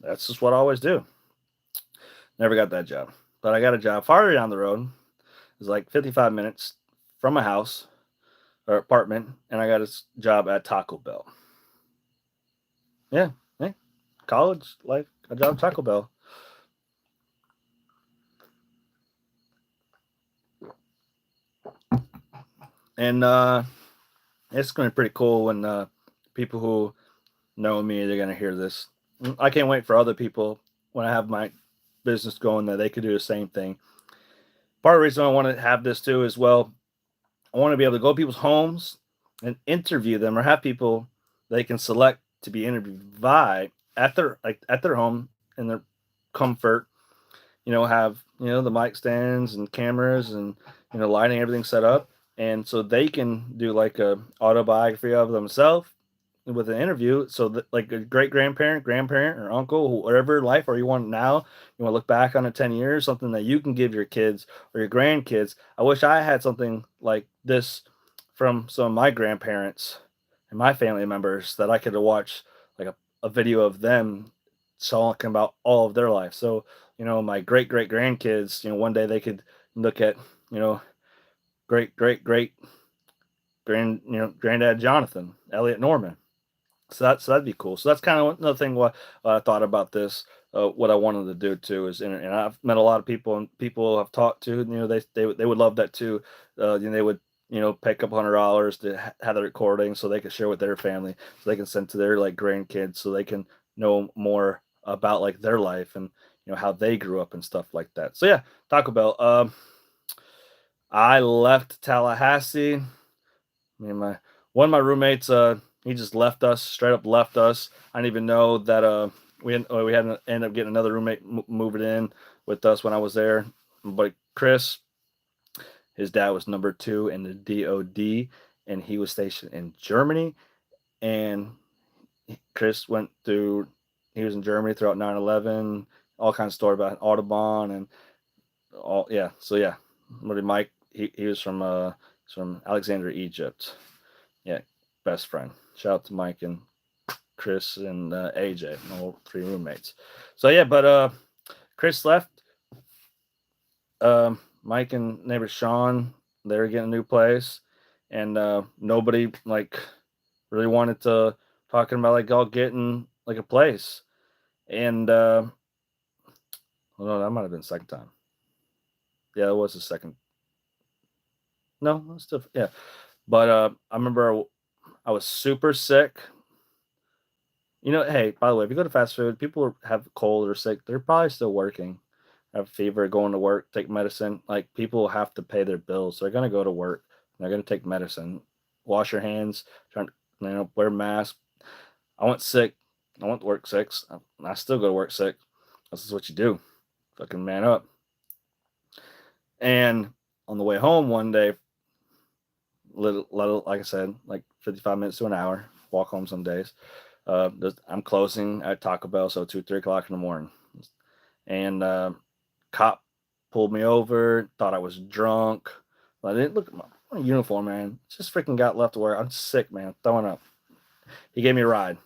that's just what I always do. Never got that job. But I got a job farther down the road. It's like 55 minutes from my house or apartment, and I got a job at Taco Bell. Yeah, yeah. College life, a job at Taco Bell. And it's going to be pretty cool when people who know me, they're going to hear this. I can't wait for other people when I have my business going that they could do the same thing. Part of the reason I want to have this too is, well, I want to be able to go to people's homes and interview them, or have people they can select to be interviewed by at their home in their comfort. Have the mic stands and cameras and lighting, everything set up, and so they can do like a autobiography of themselves with an interview, so that like a great grandparent or uncle, whatever life, or you want now, you want to look back on it 10 years, something that you can give your kids or your grandkids. I wish I had something like this from some of my grandparents and my family members that I could watch, like a video of them talking about all of their life. So my great grandkids, one day they could look at great granddad Jonathan Elliott Norman. So that'd be cool. So that's kind of another thing what I thought about this. What I wanted to do too is, and I've met a lot of people, and people I've talked to. They would love that too. They would pay a couple $100 to have the recording so they can share with their family, so they can send to their like grandkids, so they can know more about like their life and how they grew up and stuff like that. So yeah, Taco Bell. I left Tallahassee. I mean, my one of my roommates, he just left us, straight up left us. I didn't even know that we had to end up getting another roommate moving in with us when I was there. But Chris, his dad was number 2 in the DOD, and he was stationed in Germany. And Chris went through, he was in Germany throughout 9/11, all kinds of story about Audubon and all. Yeah, so yeah, Mike, he was from Alexandria, Egypt. Yeah, best friend. Shout out to Mike and Chris and AJ, all 3 roommates. So yeah, but Chris left. Mike and neighbor Sean, they were getting a new place, and nobody like really wanted to talking about like all getting like a place. And well, no, that might have been the second time. Yeah, it was the second. No, that's still yeah. But I remember I was super sick. Hey, by the way, if you go to fast food, people have cold or sick, they're probably still working, have fever, going to work, take medicine. Like people have to pay their bills. So they're gonna go to work. They're gonna take medicine. Wash your hands. Try to, wear a mask. I went sick. I went to work sick. I still go to work sick. This is what you do. Fucking man up. And on the way home one day, little like I said, like 55 minutes to an hour. Walk home some days. I'm closing at Taco Bell, so 2, 3 o'clock in the morning, and cop pulled me over. Thought I was drunk, but I didn't look at my uniform, man. Just freaking got left to wear. I'm sick, man, throwing up. He gave me a ride,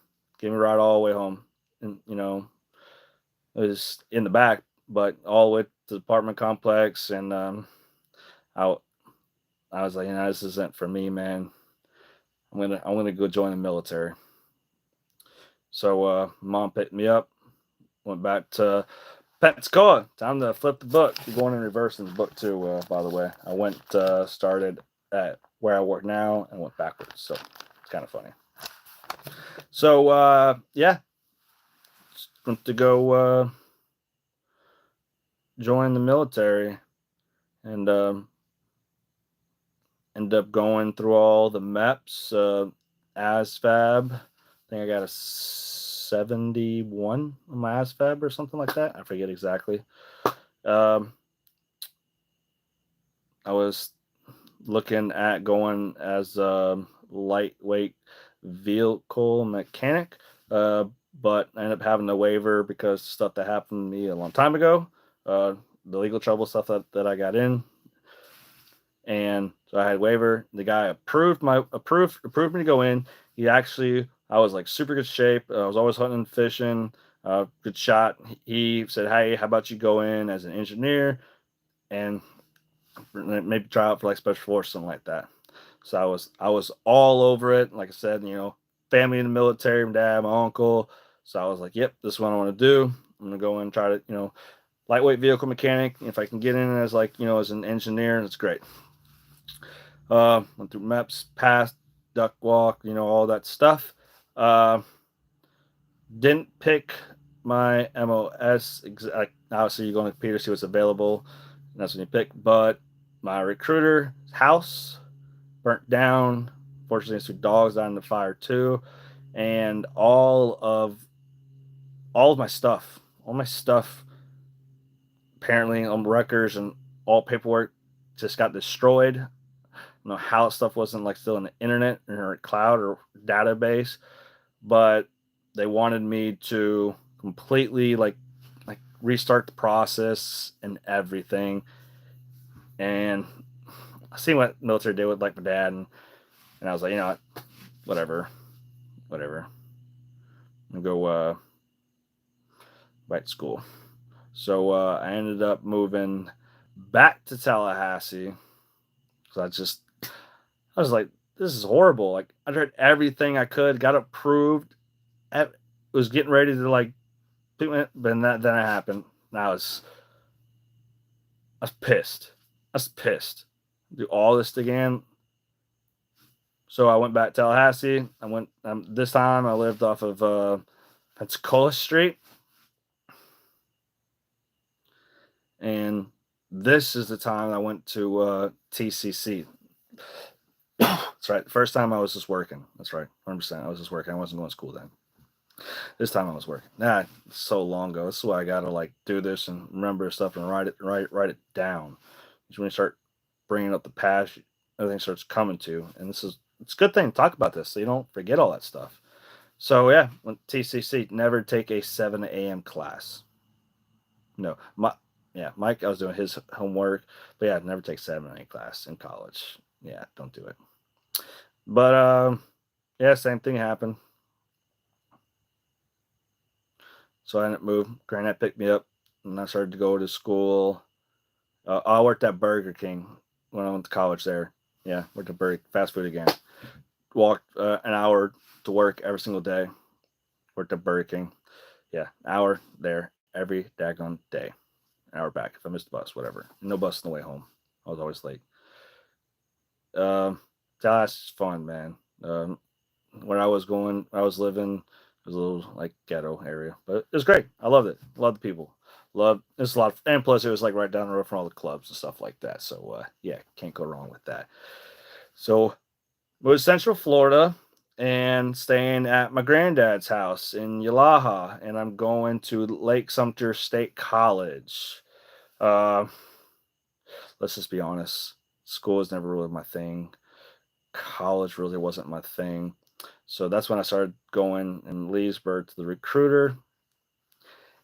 all the way home, and it was in the back, but all the way to the apartment complex, and I I was like, this isn't for me, man. I'm gonna go join the military. So mom picked me up, went back to Pensacola. Time to flip the book. You're going in reverse in the book too, by the way. I went started at where I work now and went backwards. So it's kind of funny. So yeah, went to go join the military, and ended up going through all the MEPS, ASFAB. I think I got a 71 on my ASFAB or something like that. I forget exactly. I was looking at going as a lightweight vehicle mechanic. uh, but I ended up having a waiver because stuff that happened to me a long time ago, uh, the legal trouble stuff that I got in, and so I had waiver. The guy approved me to go in. He actually, I was like super good shape. I was always hunting and fishing. Good shot. He said, "Hey, how about you go in as an engineer and maybe try out for like special force, something like that." So I was all over it. Like I said, family in the military, my dad, my uncle. So I was like, "Yep, this is what I want to do. I'm gonna go in and try to, lightweight vehicle mechanic. If I can get in as like, as an engineer, that's great." Went through MEPS, passed, duck walk, all that stuff. Uh, didn't pick my MOS. Obviously, you're going to computer, see what's available. And that's when you pick. But my recruiter house burnt down. Fortunately, some dogs died in the fire too. And all of all my stuff, apparently on records and all paperwork just got destroyed. I don't know how stuff wasn't like still in the internet or cloud or database, but they wanted me to completely like restart the process and everything. And I seen what military did with like my dad, and I was like, whatever, whatever. I'm gonna go back to school. So I ended up moving back to Tallahassee because I was like, this is horrible. Like I tried everything I could, got approved, was getting ready to like, but then it happened. And I was pissed. I was pissed. Do all this again. So I went back to Tallahassee. I went this time. I lived off of Pensacola Street, and this is the time I went to TCC. That's right. The first time I was just working. That's right. 100%. I was just working. I wasn't going to school then. This time I was working. Nah, so long ago. This is why I gotta like do this and remember stuff and write it down. Because when you start bringing up the past, everything starts coming to you. And it's a good thing to talk about this so you don't forget all that stuff. So yeah, when TCC, never take a 7 a.m. class. No, yeah, Mike, I was doing his homework, but yeah, never take 7 a.m. class in college. Yeah, don't do it. But yeah, same thing happened. So I ended up moving. Granddad picked me up, and I started to go to school. I worked at Burger King when I went to college there. Yeah, worked at Burger fast food again. Walked an hour to work every single day. Worked at Burger King. Yeah, hour there every daggone day. An hour back if I missed the bus, whatever. No bus on the way home. I was always late. Um, that's fun, man. Where I was living, it was a little like ghetto area, but it was great. I loved it. Loved the people. Loved it's a lot of, and plus it was like right down the road from all the clubs and stuff like that. So yeah, can't go wrong with that. So it was Central Florida and staying at my granddad's house in Yalaha, and I'm going to Lake Sumter State College. Uh, let's just be honest. School was never really my thing. College really wasn't my thing. So that's when I started going in Leesburg to the recruiter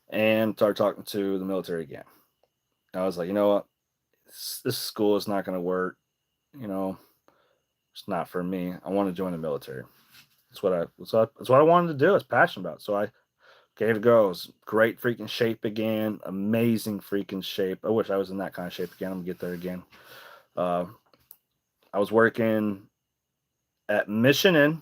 and started talking to the military again. I was like, you know what? This school is not going to work. You know, it's not for me. I want to join the military. That's what I wanted to do. I was passionate about. So I gave it a go. It was great freaking shape again. Amazing freaking shape. I wish I was in that kind of shape again. I'm gonna get there again. Uh, I was working at Mission Inn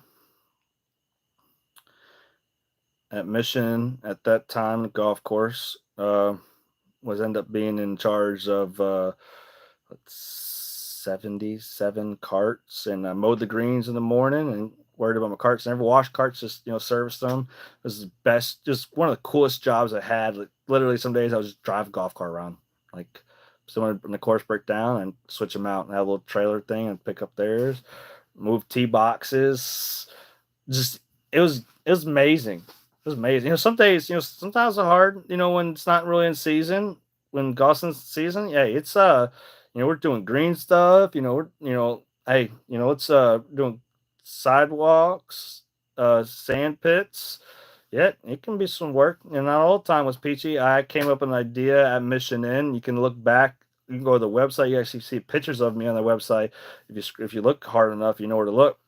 at that time, golf course. Was end up being in charge of 77 carts, and I mowed the greens in the morning and worried about my carts. Never washed carts, just serviced them. It was the best, just one of the coolest jobs I had. Like literally, some days I was just drive a golf cart around. Like someone in the course break down and switch them out and have a little trailer thing and pick up theirs, move tee boxes. Just it was amazing. It was amazing. Some days, sometimes it's hard, when it's not really in season, when Goslin's season. Yeah, it's we're doing green stuff, we're hey, it's doing sidewalks, sand pits. Yeah, it can be some work. And not all the time was peachy. I came up with an idea at Mission Inn. You can look back. You can go to the website. You actually see pictures of me on the website. If you look hard enough, you know where to look.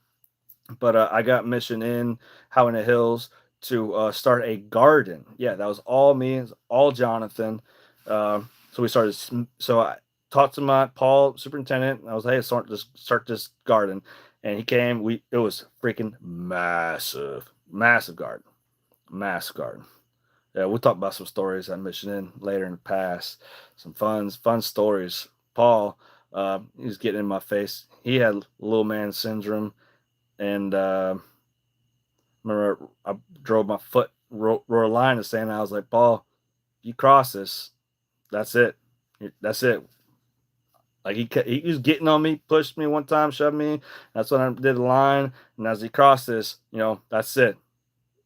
But I got Mission Inn, How in the Hills to start a garden. Yeah, that was all me. It was all Jonathan. So we started. So I talked to my Paul superintendent. And I was, hey, start this garden, and he came. It was freaking massive, massive garden, massive garden. Yeah, we'll talk about some stories at Mission Inn later in the past. Some fun stories. Paul, he was getting in my face. He had little man syndrome, and remember I drove my foot wrote a line in the sand. And I was like, Paul, you cross this, that's it. That's it. Like he was getting on me, pushed me one time, shoved me. That's when I did the line. And as he crossed this, that's it.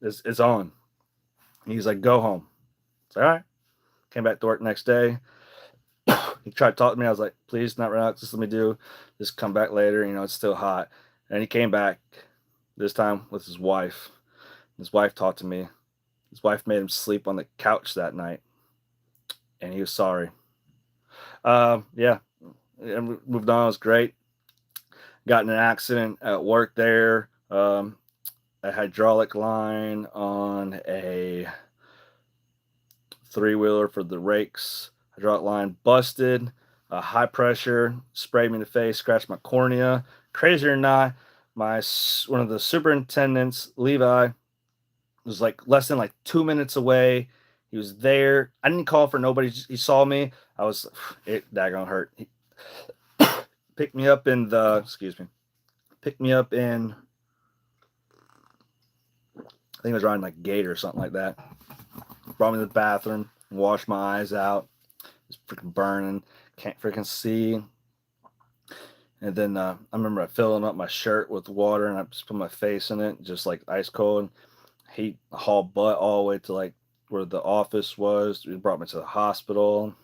It's on. And he's like, go home. It's like, all right. Came back to work next day. He tried to talk to me. I was like, please, not right now. Just let me just come back later. It's still hot. And he came back this time with his wife. His wife talked to me. His wife made him sleep on the couch that night, and he was sorry. Yeah, and moved on. It was great. Got in an accident at work there. A hydraulic line on a three-wheeler for the rakes. Hydraulic line busted. High pressure sprayed me in the face, scratched my cornea. Crazier or not, one of the superintendents, Levi, was like less than like 2 minutes away. He was there. I didn't call for nobody. He saw me. It daggone hurt. He picked me up in the, excuse me, picked me up in, I think it was riding like Gate or something like that. Brought me to the bathroom, washed my eyes out. It's freaking burning. Can't freaking see. And then I remember filling up my shirt with water and I just put my face in it, just like ice cold. He hauled butt all the way to like where the office was. He brought me to the hospital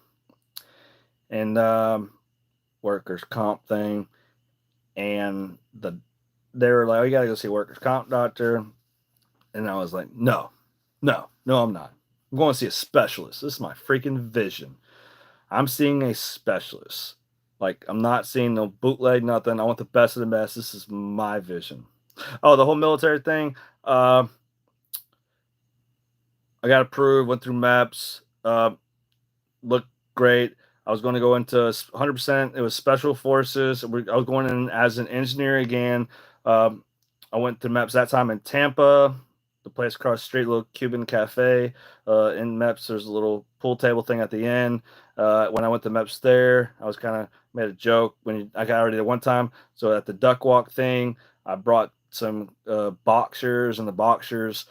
and workers' comp thing. And they were like, oh, you got to go see a workers' comp doctor. And I was like, no, I'm not. I'm going to see a specialist. This is my freaking vision. I'm seeing a specialist. Like, I'm not seeing no bootleg, nothing. I want the best of the best. This is my vision. Oh, the whole military thing. I got approved, went through MEPS, looked great. I was going to go into 100%. It was special forces. I was going in as an engineer again. I went to MEPS that time in Tampa, the place across the street, little Cuban cafe. In MEPS, there's a little pool table thing at the end. When I went to MEPS there, I was kind of made a joke I got already did one time. So at the duck walk thing, I brought some boxers, and the boxers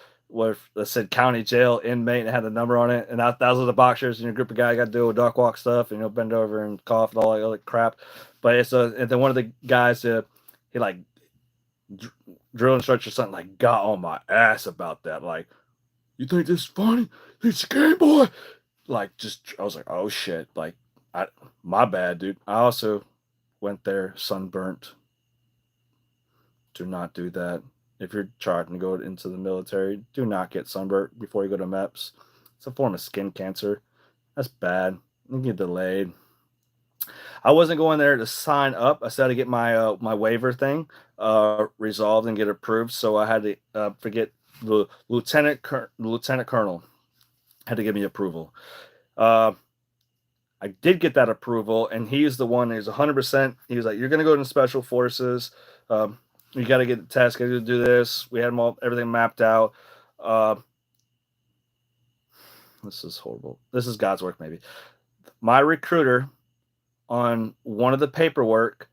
that said county jail inmate and had the number on it. And that was the boxers and your group of guys got to do a duck walk stuff and bend over and cough and all that other crap. But and then one of the guys, he like drill instructor or something, like got on my ass about that. Like, you think this is funny? It's a Game Boy. Like, I was like, oh shit. Like, my bad, dude. I also went there sunburnt. Do not do that. If you're trying to go into the military, do not get sunburnt before you go to MEPS. It's a form of skin cancer. That's bad. You get delayed. I wasn't going there to sign up. I said to get my waiver thing resolved and get approved. So I had to forget the lieutenant colonel had to give me approval. I did get that approval, and he's the one. He's 100%. He was like, "You're going to go into special forces. You got to get the test. Got to do this." We had everything mapped out. This is horrible. This is God's work, maybe. My recruiter on one of the paperwork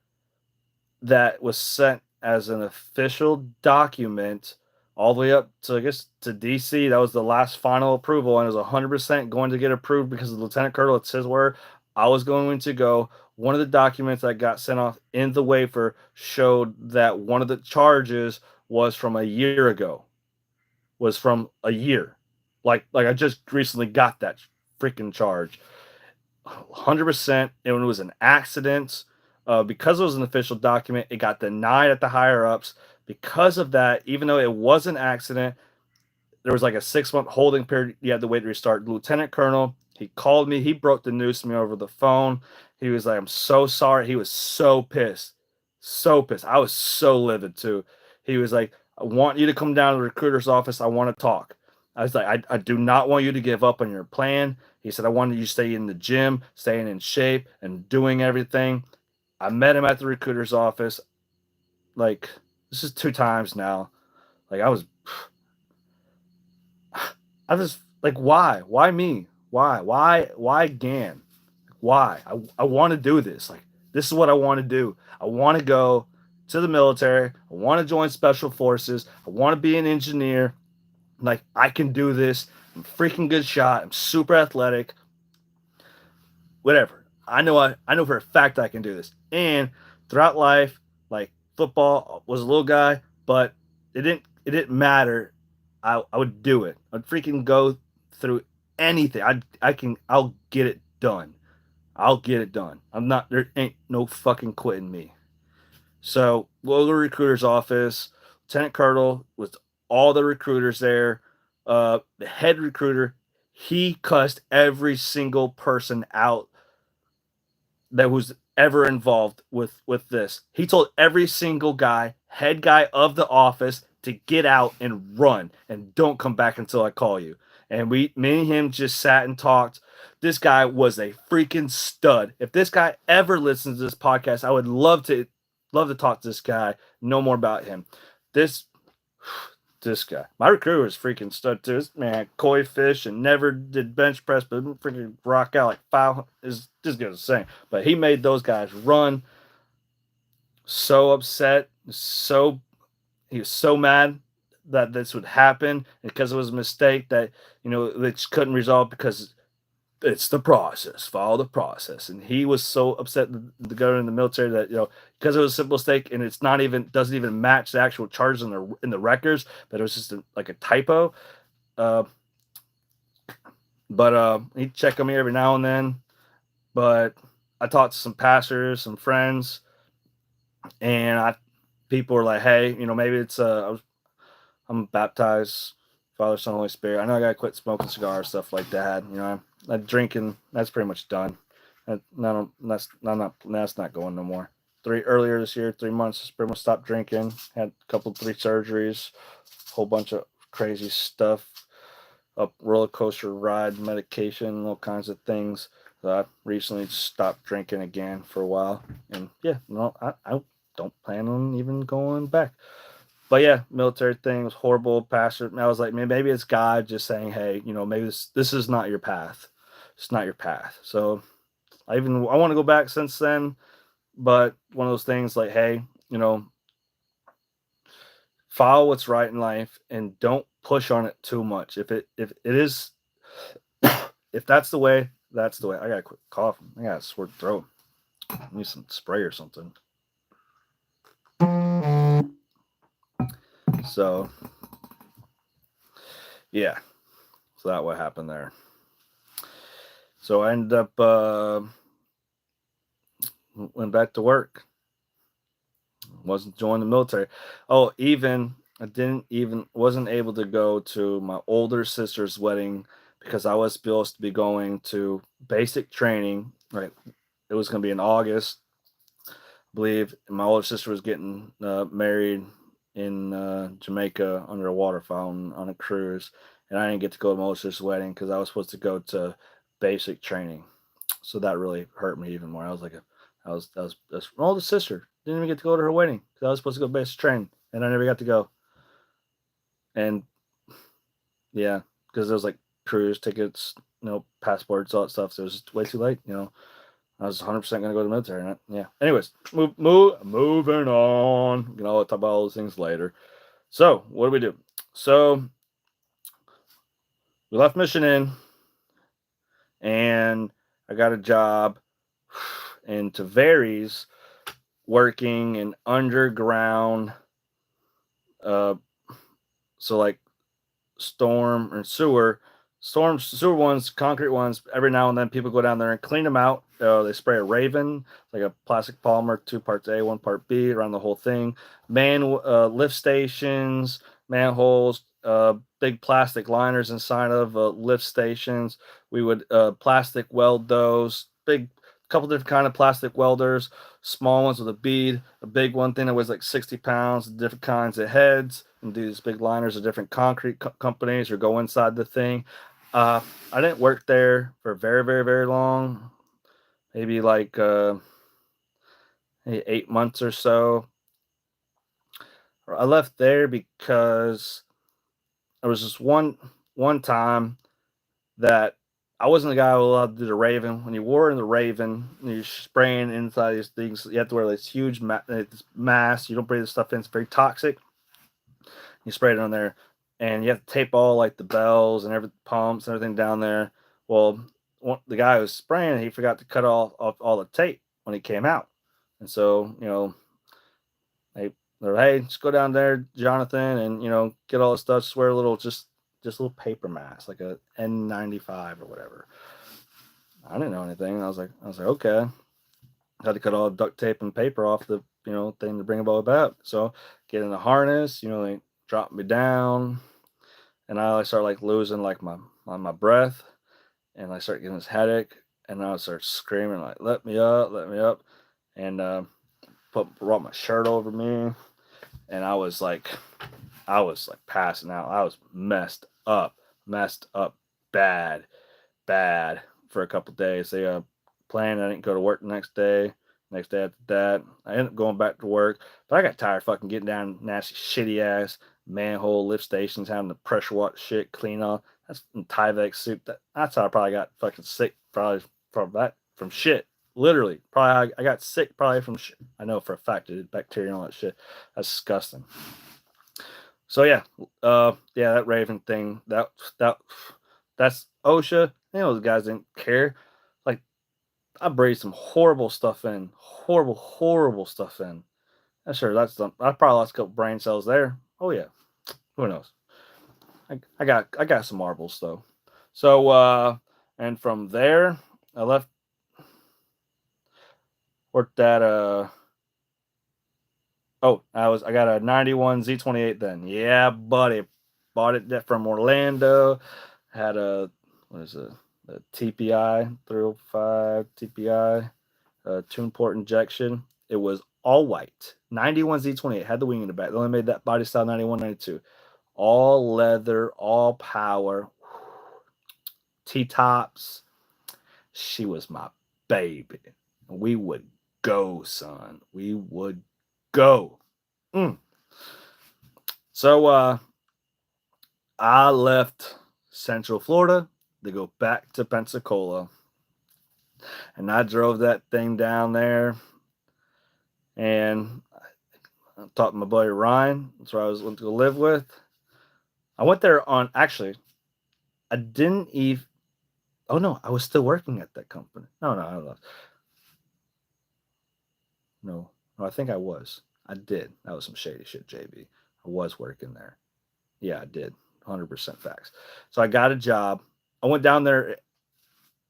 that was sent as an official document all the way up to, I guess, to DC. That was the last final approval, and it was 100% going to get approved because the lieutenant colonel, it's his word. I was going to go. One of the documents that got sent off in the waiver showed that one of the charges was from a year ago. Was from a year. Like I just recently got that freaking charge. 100%. And when it was an accident, because it was an official document, it got denied at the higher ups. Because of that, even though it was an accident, there was like a 6-month holding period. You had to wait to restart. Lieutenant Colonel, he called me. He broke the news to me over the phone. He was like, "I'm so sorry." He was so pissed. So pissed. I was so livid too. He was like, "I want you to come down to the recruiter's office. I want to talk." I was like, I do not want you to give up on your plan. He said, "I wanted you to stay in the gym, staying in shape, and doing everything." I met him at the recruiter's office. Like, this is 2 times now. Like, I was like, why? Why me? Why? Why again? Why? I want to do this. Like, this is what I want to do. I want to go to the military. I want to join special forces. I want to be an engineer. Like, I can do this. I'm a freaking good shot. I'm super athletic. Whatever. I know for a fact I can do this. And throughout life, like, football was a little guy, but it didn't matter. I would do it. I'd freaking go through anything. I'll get it done. I'll get it done. I'm not There ain't no fucking quitting me. So go to the recruiter's office. Lieutenant Colonel with all the recruiters there. The head recruiter, he cussed every single person out that was ever involved with this. He told every single guy, head guy of the office, to get out and run and don't come back until I call you. And me and him just sat and talked. This guy was a freaking stud. If this guy ever listens to this podcast, I would love to talk to this guy, know more about him. This this guy. My recruiter was freaking stud too. This man koi fish and never did bench press, but freaking rock out like 5 is just good as saying. But he made those guys run. So upset, he was so mad that this would happen because it was a mistake that they just couldn't resolve because it's the process. Follow the process. And he was so upset to go in the military that because it was a simple mistake and it's not even doesn't even match the actual charges in the records, but it was just like a typo. But he'd check on me every now and then. But I talked to some pastors, some friends, and people were like, "Hey, maybe it's I'm baptized, Father, Son, Holy Spirit. I know I gotta quit smoking cigars, stuff like that. Like drinking, that's pretty much done. That's not going no more. Earlier this year, 3 months, pretty much stopped drinking. Had a couple, 3 surgeries, whole bunch of crazy stuff, up roller coaster ride, medication, all kinds of things. So I recently stopped drinking again for a while, and yeah, no, I don't plan on even going back. But yeah, military thing was horrible. Pastor, I was like, man, maybe it's God just saying, hey, maybe this is not your path. It's not your path. So I want to go back since then, but one of those things like, hey, follow what's right in life and don't push on it too much. If it is, if that's the way, that's the way. I gotta quit coughing. I got a sore throat. I need some spray or something. So yeah, so that what happened there. So I ended up went back to work. Wasn't joining the military. Oh, wasn't able to go to my older sister's wedding because I was supposed to be going to basic training. Right, it was going to be in August, I believe. My older sister was getting married in Jamaica under a water fountain on a cruise, and I didn't get to go to my older sister's wedding because I was supposed to go to basic training. So that really hurt me even more. I was like, that's my older sister. Didn't even get to go to her wedding because I was supposed to go basic training, and I never got to go. And yeah, because there was like cruise tickets, passports, all that stuff. So it was just way too late. I was 100% going to go to the military. And yeah. Anyways, moving on. I'll talk about all those things later. So what do we do? So we left Mission Inn, and I got a job in Tavares working in underground. So like storm and sewer ones, concrete ones. Every now and then people go down there and clean them out. They spray a Raven, like a plastic polymer, 2 parts A, 1 part B, around the whole thing. Lift stations, manholes, big plastic liners inside of lift stations. We would plastic weld those, big couple different kind of plastic welders, small ones with a bead, a big one thing that was like 60 pounds, different kinds of heads, and do these big liners of different concrete companies or go inside the thing. Uh, I didn't work there for very, very, very long, maybe like 8 months or so. I left there because there was just one time that I wasn't the guy who allowed to do the Raven. When you wore in the Raven, you're spraying inside these things. You have to wear this huge this mask. You don't breathe this stuff in. It's very toxic. You spray it on there, and you have to tape all like the bells and every pumps and everything down there. Well, the guy who was spraying, he forgot to cut off all the tape when he came out, and so Hey, they're, hey, just go down there, Jonathan, and get all the stuff. Just wear a little, just a little paper mask, like a N95 or whatever. I didn't know anything. I was like, okay. Had to cut all the duct tape and paper off the thing to bring it all back. So get in the harness, they drop me down, and I start like losing like my breath, and I start getting this headache, and I start screaming like, let me up, and brought my shirt over me, and I was like passing out. I was messed up bad, bad for a couple days. They planned I didn't go to work the next day. Next day after that, I ended up going back to work, but I got tired fucking getting down nasty, shitty ass manhole lift stations, having to pressure wash shit, clean off. That's Tyvek soup. That's how I probably got fucking sick, probably from shit. Literally, probably I got sick probably from shit. I know for a fact it bacteria and all that shit. That's disgusting. So yeah, that Raven thing, that that's OSHA. The guys didn't care. Like I breathed some horrible stuff in, horrible stuff in. I'm sure I probably lost a couple brain cells there. Oh yeah, who knows? I got some marbles though. So and from there I left, worked at oh, I got a 91 Z28 then. Yeah, buddy. Bought it from Orlando. Had what is it? A TPI 305 TPI tune port injection. It was all white. 91 Z28 had the wing in the back. They only made that body style 91, 92. All leather, all power. T tops. She was my baby. We would go, son. We would go. Mm. So I left Central Florida to go back to Pensacola, and I drove that thing down there, and I talked to my buddy Ryan. That's where I went to live with. I went there on actually. I didn't even. Oh no, I was still working at that company. No, I don't know. No, I think I was. I did. That was some shady shit, JB. I was working there. Yeah, I did. 100% facts. So I got a job. I went down there,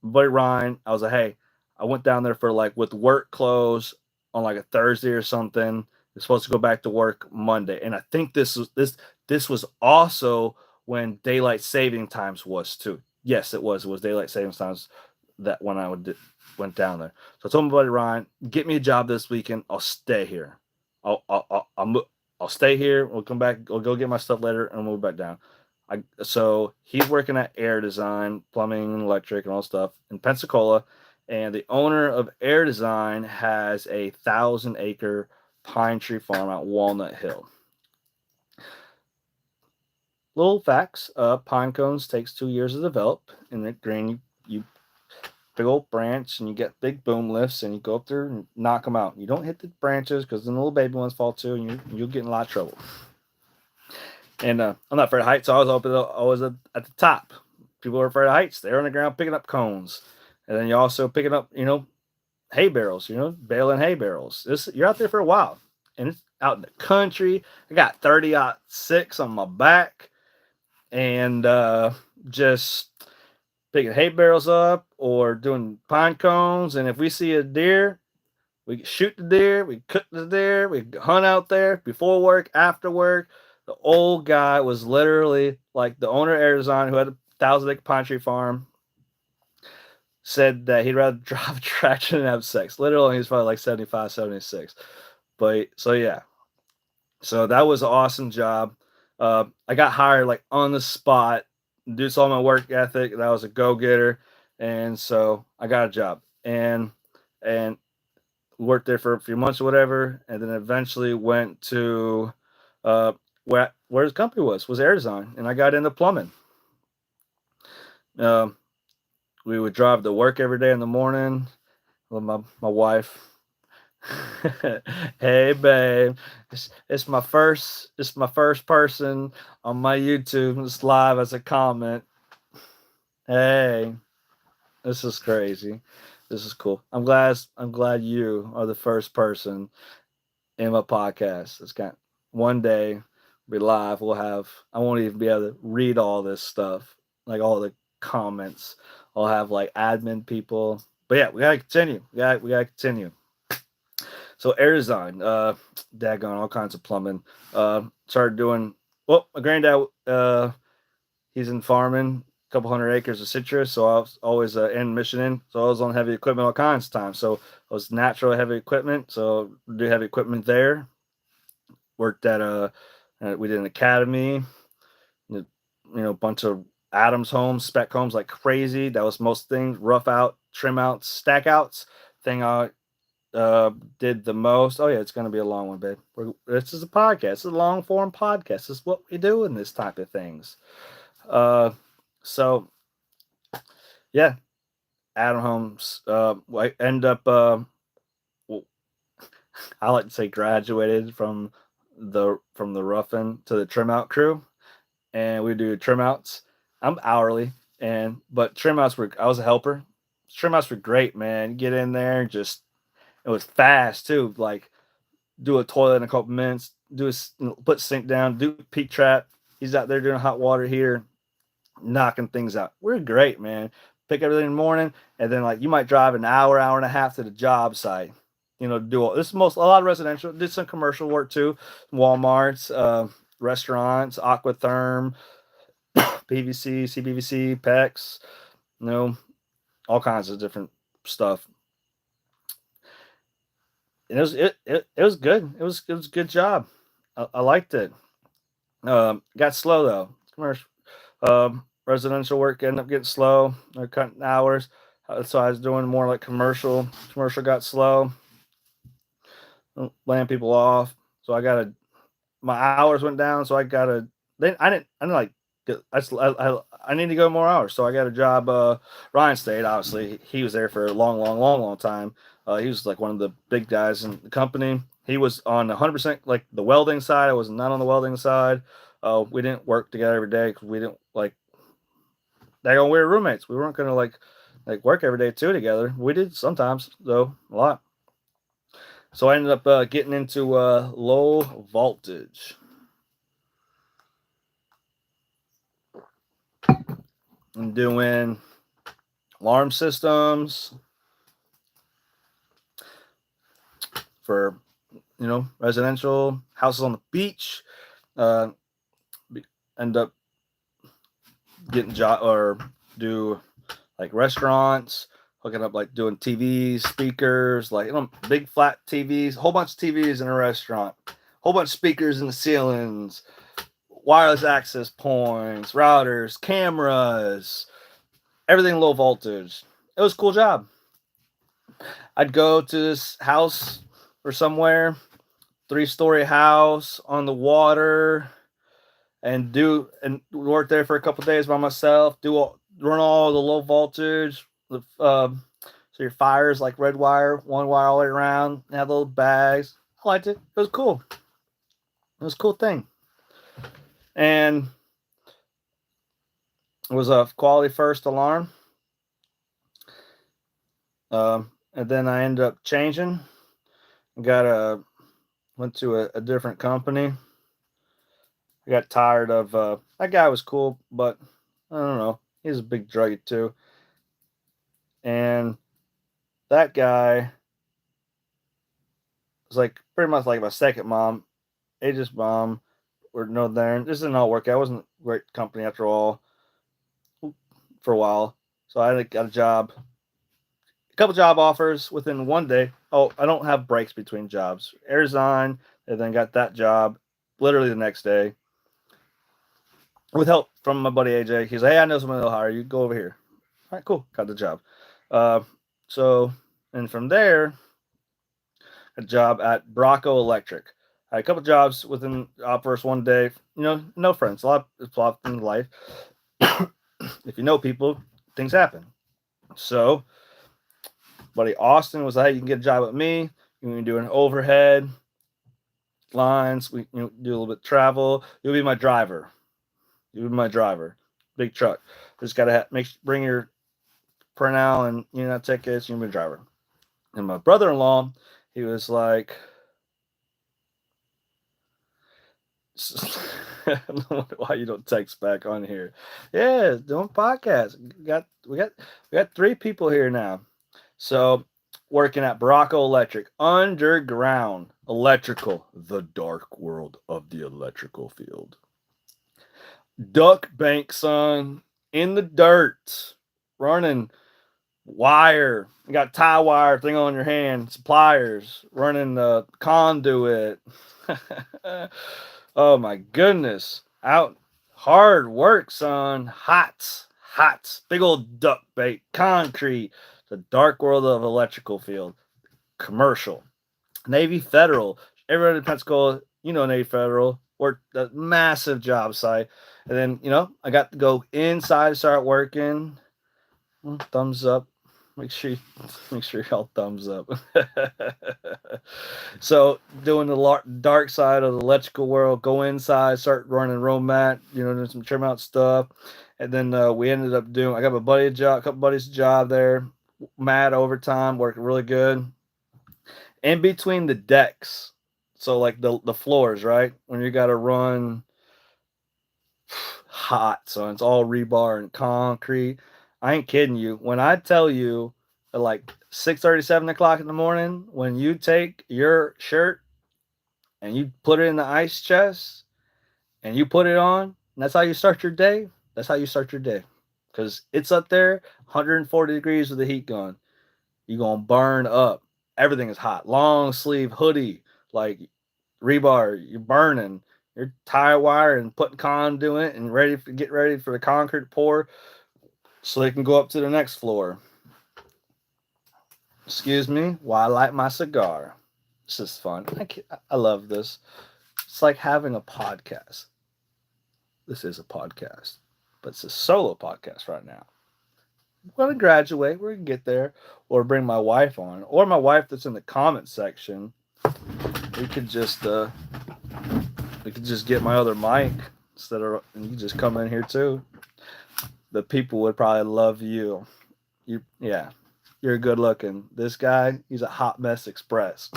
buddy Ryan. I was like, hey, I went down there for like with work clothes on like a Thursday or something. It's supposed to go back to work Monday, and I think this was also when daylight saving times was too. Yes, it was. It was daylight saving times that when went down there. So I told my buddy Ryan, get me a job this weekend. I'll stay here. I'll stay here. We'll come back. We'll go get my stuff later and we'll move back down. So he's working at Air Design, plumbing and electric and all stuff in Pensacola. And the owner of Air Design has a 1,000-acre pine tree farm out Walnut Hill. Little facts: pine cones takes 2 years to develop. In the green, you big old branch and you get big boom lifts and you go up there and knock them out. You don't hit the branches because then the little baby ones fall too, and you'll get in a lot of trouble. And I'm not afraid of heights, so I was at the top. People are afraid of heights. They're on the ground picking up cones, and then you're also picking up hay barrels. Baling hay barrels. You're out there for a while, and it's out in the country. I got 30-06 on my back, and just picking hay barrels up or doing pine cones. And if we see a deer, we shoot the deer, we cook the deer, we hunt out there before work, after work. The old guy was literally like the owner of Arizona, who had a 1,000-acre pine tree farm, said that he'd rather drive a tractor than have sex. Literally, he's probably like 75, 76. But so yeah, so that was an awesome job. I got hired like on the spot, due to all my work ethic, and I was a go getter, and so I got a job and worked there for a few months or whatever, and then eventually went to uh, where his company was Arizona, and I got into plumbing. Um, we would drive to work every day in the morning with my wife. Hey babe, it's my first person on my YouTube. It's live as a comment. Hey, this is crazy. This is cool. I'm glad you are the first person in my podcast. It's got one day be live. I won't even be able to read all this stuff, like all the comments. I'll have like admin people. But yeah, we gotta continue. We gotta continue. So Arizona, daggone all kinds of plumbing. Started doing well. My granddad, he's in farming, a couple hundred acres of citrus. So I was always in Michigan. So I was on heavy equipment all kinds of times. So I was natural heavy equipment. So do heavy equipment there. Worked at we did an academy. A bunch of Adams homes, spec homes like crazy. That was most things. Rough out, trim outs, stack outs. Thing I did the most. Oh yeah, it's gonna be a long one, babe. This is a podcast. It's a long form podcast. This is what we do in this type of things. So yeah, Adam Holmes. I end up. Well, I like to say graduated from the roughing to the trim out crew, and we do trim outs. I'm hourly, but trim outs were. I was a helper. Trim outs were great, man. Get in there, and just it was fast too. Like do a toilet in a couple minutes, put sink down, do peak trap. He's out there doing hot water here, knocking things out. We're great, man. Pick everything in the morning, and then like you might drive an hour, hour and a half to the job site. Do all this is a lot of residential. Did some commercial work too, Walmart's, restaurants, Aquatherm, PVC, CPVC, PEX, all kinds of different stuff. And it was good. It was a good job. I liked it. Got slow though. Commercial, residential work ended up getting slow. They're cutting hours, so I was doing more like commercial. Commercial got slow, laying people off. So my hours went down. So I got to. Then I didn't like. I need to go more hours. So I got a job. Ryan State, obviously, he was there for a long, long, long, long time. He was like one of the big guys in the company. He was on 100% like the welding side. I was not on the welding side. We didn't work together every day because we didn't like we were roommates. We weren't gonna like work every day too together. We did sometimes though, a lot. So I ended up getting into low voltage and doing alarm systems for residential houses on the beach. Uh, End up getting job or do like restaurants, hooking up like doing TVs, speakers, like big flat TVs, whole bunch of TVs in a restaurant, whole bunch of speakers in the ceilings, wireless access points, routers, cameras, everything low voltage. It was a cool job. I'd go to this house or somewhere, 3-story house on the water, and work there for a couple days by myself. Run all the low voltage. So your fires like red wire, one wire all the way around. Have little bags. I liked it. It was cool. It was a cool thing. And it was a quality first alarm. And then I ended up changing. Went to a different company. I got tired of that guy was cool, but I don't know. He's a big druggie too. And that guy was like pretty much like my second mom, ageist mom. or no there. This didn't all work out. It wasn't a great company after all for a while. So I got a job, a couple job offers within one day. Oh, I don't have breaks between jobs. I resigned and then got that job literally the next day with help from my buddy AJ. He's like, hey, I know someone that'll hire you. Go over here. All right, cool. Got the job. Uh, so, and from there, a job at Brocco Electric. I had a couple jobs within first one day. You know, no friends. It's a lot in life. If you know people, things happen. So, buddy Austin was like, hey, you can get a job with me. You can do an overhead lines. We do a little bit of travel. You'll be my driver. You'll be my driver. Big truck. Just gotta bring your printout and tickets. You'll be a driver. And my brother-in-law, he was like, I don't know why you don't text back on here. Yeah, doing podcast. We got 3 people here now. So working at Brocco Electric, underground electrical, the dark world of the electrical field. Duck bank, son, in the dirt, running wire. You got tie wire thing on your hand, pliers, running the conduit. Oh my goodness. Out hard work, son. Hot. Big old duck bait, concrete. The dark world of electrical field. Commercial. Navy Federal. Everyone in Pensacola, Navy Federal. Worked a massive job site. And then, I got to go inside, start working. Thumbs up. Make sure y'all thumbs up. So doing the dark side of the electrical world, go inside, start running Romat, doing some trim out stuff. And then we ended up I got a couple buddies job there, mad overtime, working really good. In between the decks, so like the floors, right? When you got to run hot, so it's all rebar and concrete. I ain't kidding you. When I tell you at like 6:30, 7 o'clock in the morning, when you take your shirt and you put it in the ice chest and you put it on, and that's how you start your day. That's how you start your day. Because it's up there, 140 degrees with the heat gun. You're going to burn up. Everything is hot. Long sleeve hoodie, like rebar, you're burning. You're tie wire and putting conduit and get ready for the concrete to pour so they can go up to the next floor. Excuse me while I light my cigar. This is fun. I love this. It's like having a podcast. This is a podcast, but it's a solo podcast right now. We're going to graduate. We're going to get there. Or bring my wife on. Or my wife that's in the comment section. We could just get my other mic and you just come in here too. The people would probably love you. You're good looking. This guy, he's a hot mess express.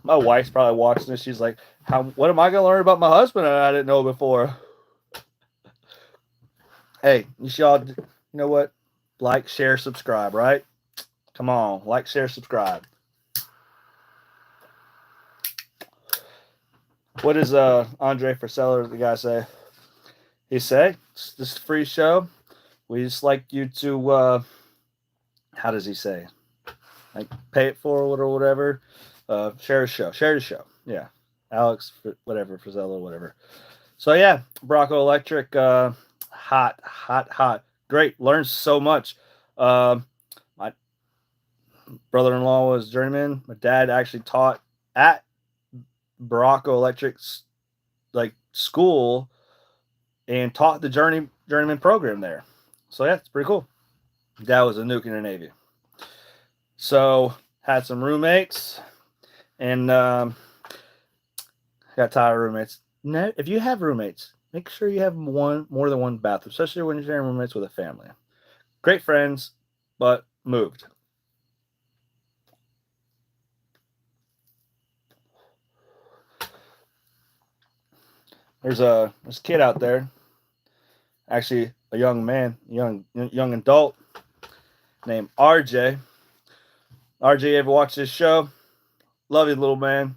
My wife's probably watching this. She's like, what am I going to learn about my husband that I didn't know before? Hey, you should all, you know what? Like, share, subscribe, right? Come on, like, share, subscribe. What does Andre Friseller, the guy, say? He say, this is a free show. We just like you to, how does he say? Like, pay it forward or whatever. Share the show. Share the show. Yeah. Alex, whatever, Friseller, whatever. So, yeah, Brocco Electric, hot. Great. Learned so much. My brother-in-law was journeyman. My dad actually taught at Brocco Electric's like school and taught the journeyman program there. So yeah, it's pretty cool. Dad was a nuke in the Navy. So had some roommates and got tired of roommates. No, if you have roommates, make sure you have more than one bathroom, especially when you're sharing roommates with a family. Great friends, but moved. There's this kid out there, actually a young man, young adult. named RJ. RJ, ever watch this show? Love you, little man.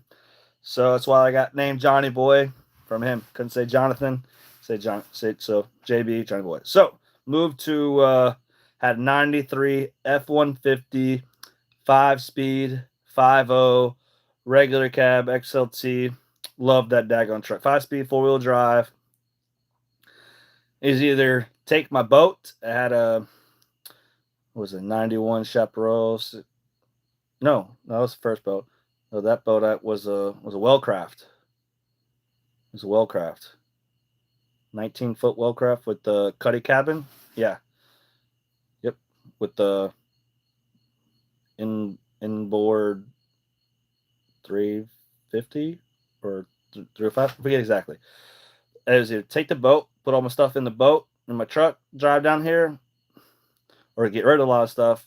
So that's why I got named Johnny Boy from him. Couldn't say Jonathan. Say John. Say so. JB Johnny Boy. So moved to had 93 F-150 5-speed 5.0 regular cab XLT. Loved that daggone truck. 5-speed 4-wheel drive. Is either take my boat. I had a what was it 91 Chaparral. No, that was the first boat. No, that boat was a Wellcraft. It was a Wellcraft. 19-foot Wellcraft with the cuddy cabin. Yeah. Yep. With the inboard 350 or 305. I forget exactly. It was either take the boat, put all my stuff in the boat, in my truck, drive down here, or get rid of a lot of stuff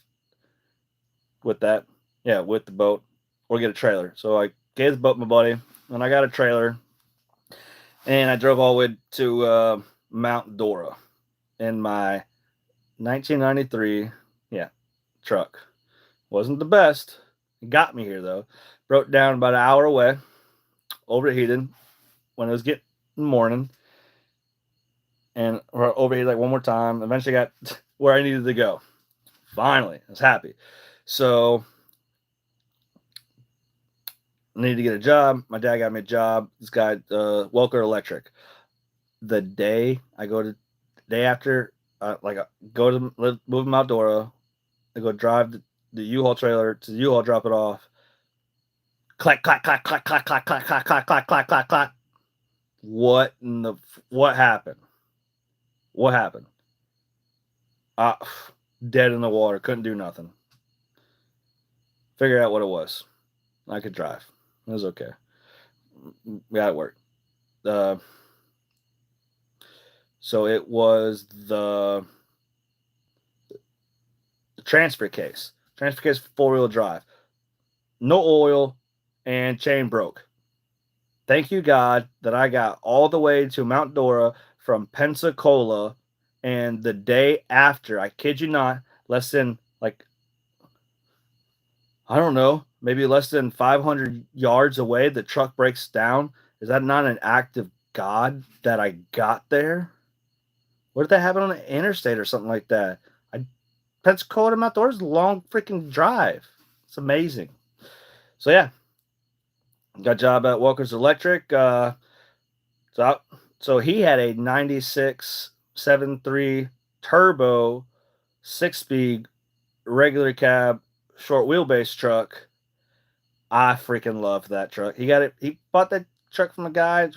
with that. Yeah, with the boat, or get a trailer. So I gave the boat to my buddy, and I got a trailer, and I drove all the way to Mount Dora in my 1993, truck. Wasn't the best. It got me here though. Broke down about an hour away, overheated when it was getting morning, and overheated like one more time. Eventually got where I needed to go. Finally, I was happy. So I needed to get a job. My dad got me a job. This guy, Welker Electric. The day after, go to move him outdoor. I go drive the U-Haul trailer to the U-Haul, drop it off. Clack, clack, clack, clack, clack, clack, clack, clack, clack, clack, clack, clack, clack. What happened? What happened? Dead in the water. Couldn't do nothing. Figure out what it was. I could drive. It was okay. Yeah, it worked. So it was the transfer case. Transfer case for 4-wheel drive. No oil and chain broke. Thank you, God, that I got all the way to Mount Dora from Pensacola, and the day after, I kid you not, less than I don't know, maybe less than 500 yards away, the truck breaks down. Is that not an act of God that I got there? What if that happened on the interstate or something like that? Pensacola to Mount Dora is a long freaking drive. It's amazing. So yeah, got a job at Welker's Electric. So he had a 96 7.3 turbo 6-speed regular cab short wheelbase truck. I freaking love that truck. He bought that truck from a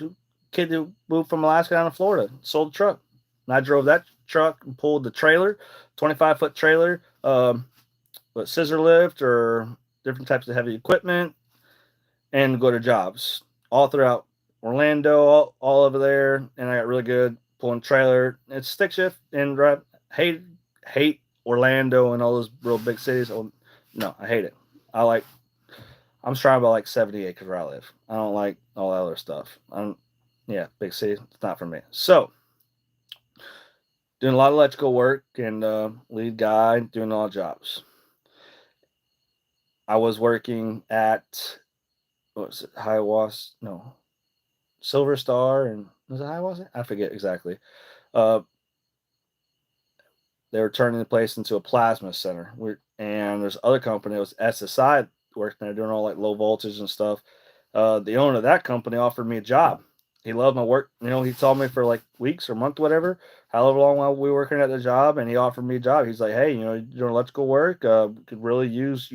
kid who moved from Alaska down to Florida. Sold the truck. And I drove that truck and pulled the trailer, 25-foot trailer, scissor lift or different types of heavy equipment, and go to jobs all throughout Orlando, all over there. And I got really good pulling trailer. It's stick shift and drive. Hate Orlando and all those real big cities. Oh, no, I hate it. I'm surrounded by like 70 acres where I live. I don't like all that other stuff. Big city. It's not for me. So, doing a lot of electrical work and lead guy, doing all jobs. I was working at, what was it, Silver Star, and was it Hiawassee? I forget exactly. They were turning the place into a plasma center. And there's other company, it was SSI, working there doing all like low voltage and stuff. The owner of that company offered me a job. He loved my work. He told me for like weeks or month, whatever, however long while we were working at the job, and he offered me a job. He's like, hey, you're doing electrical work. Could really use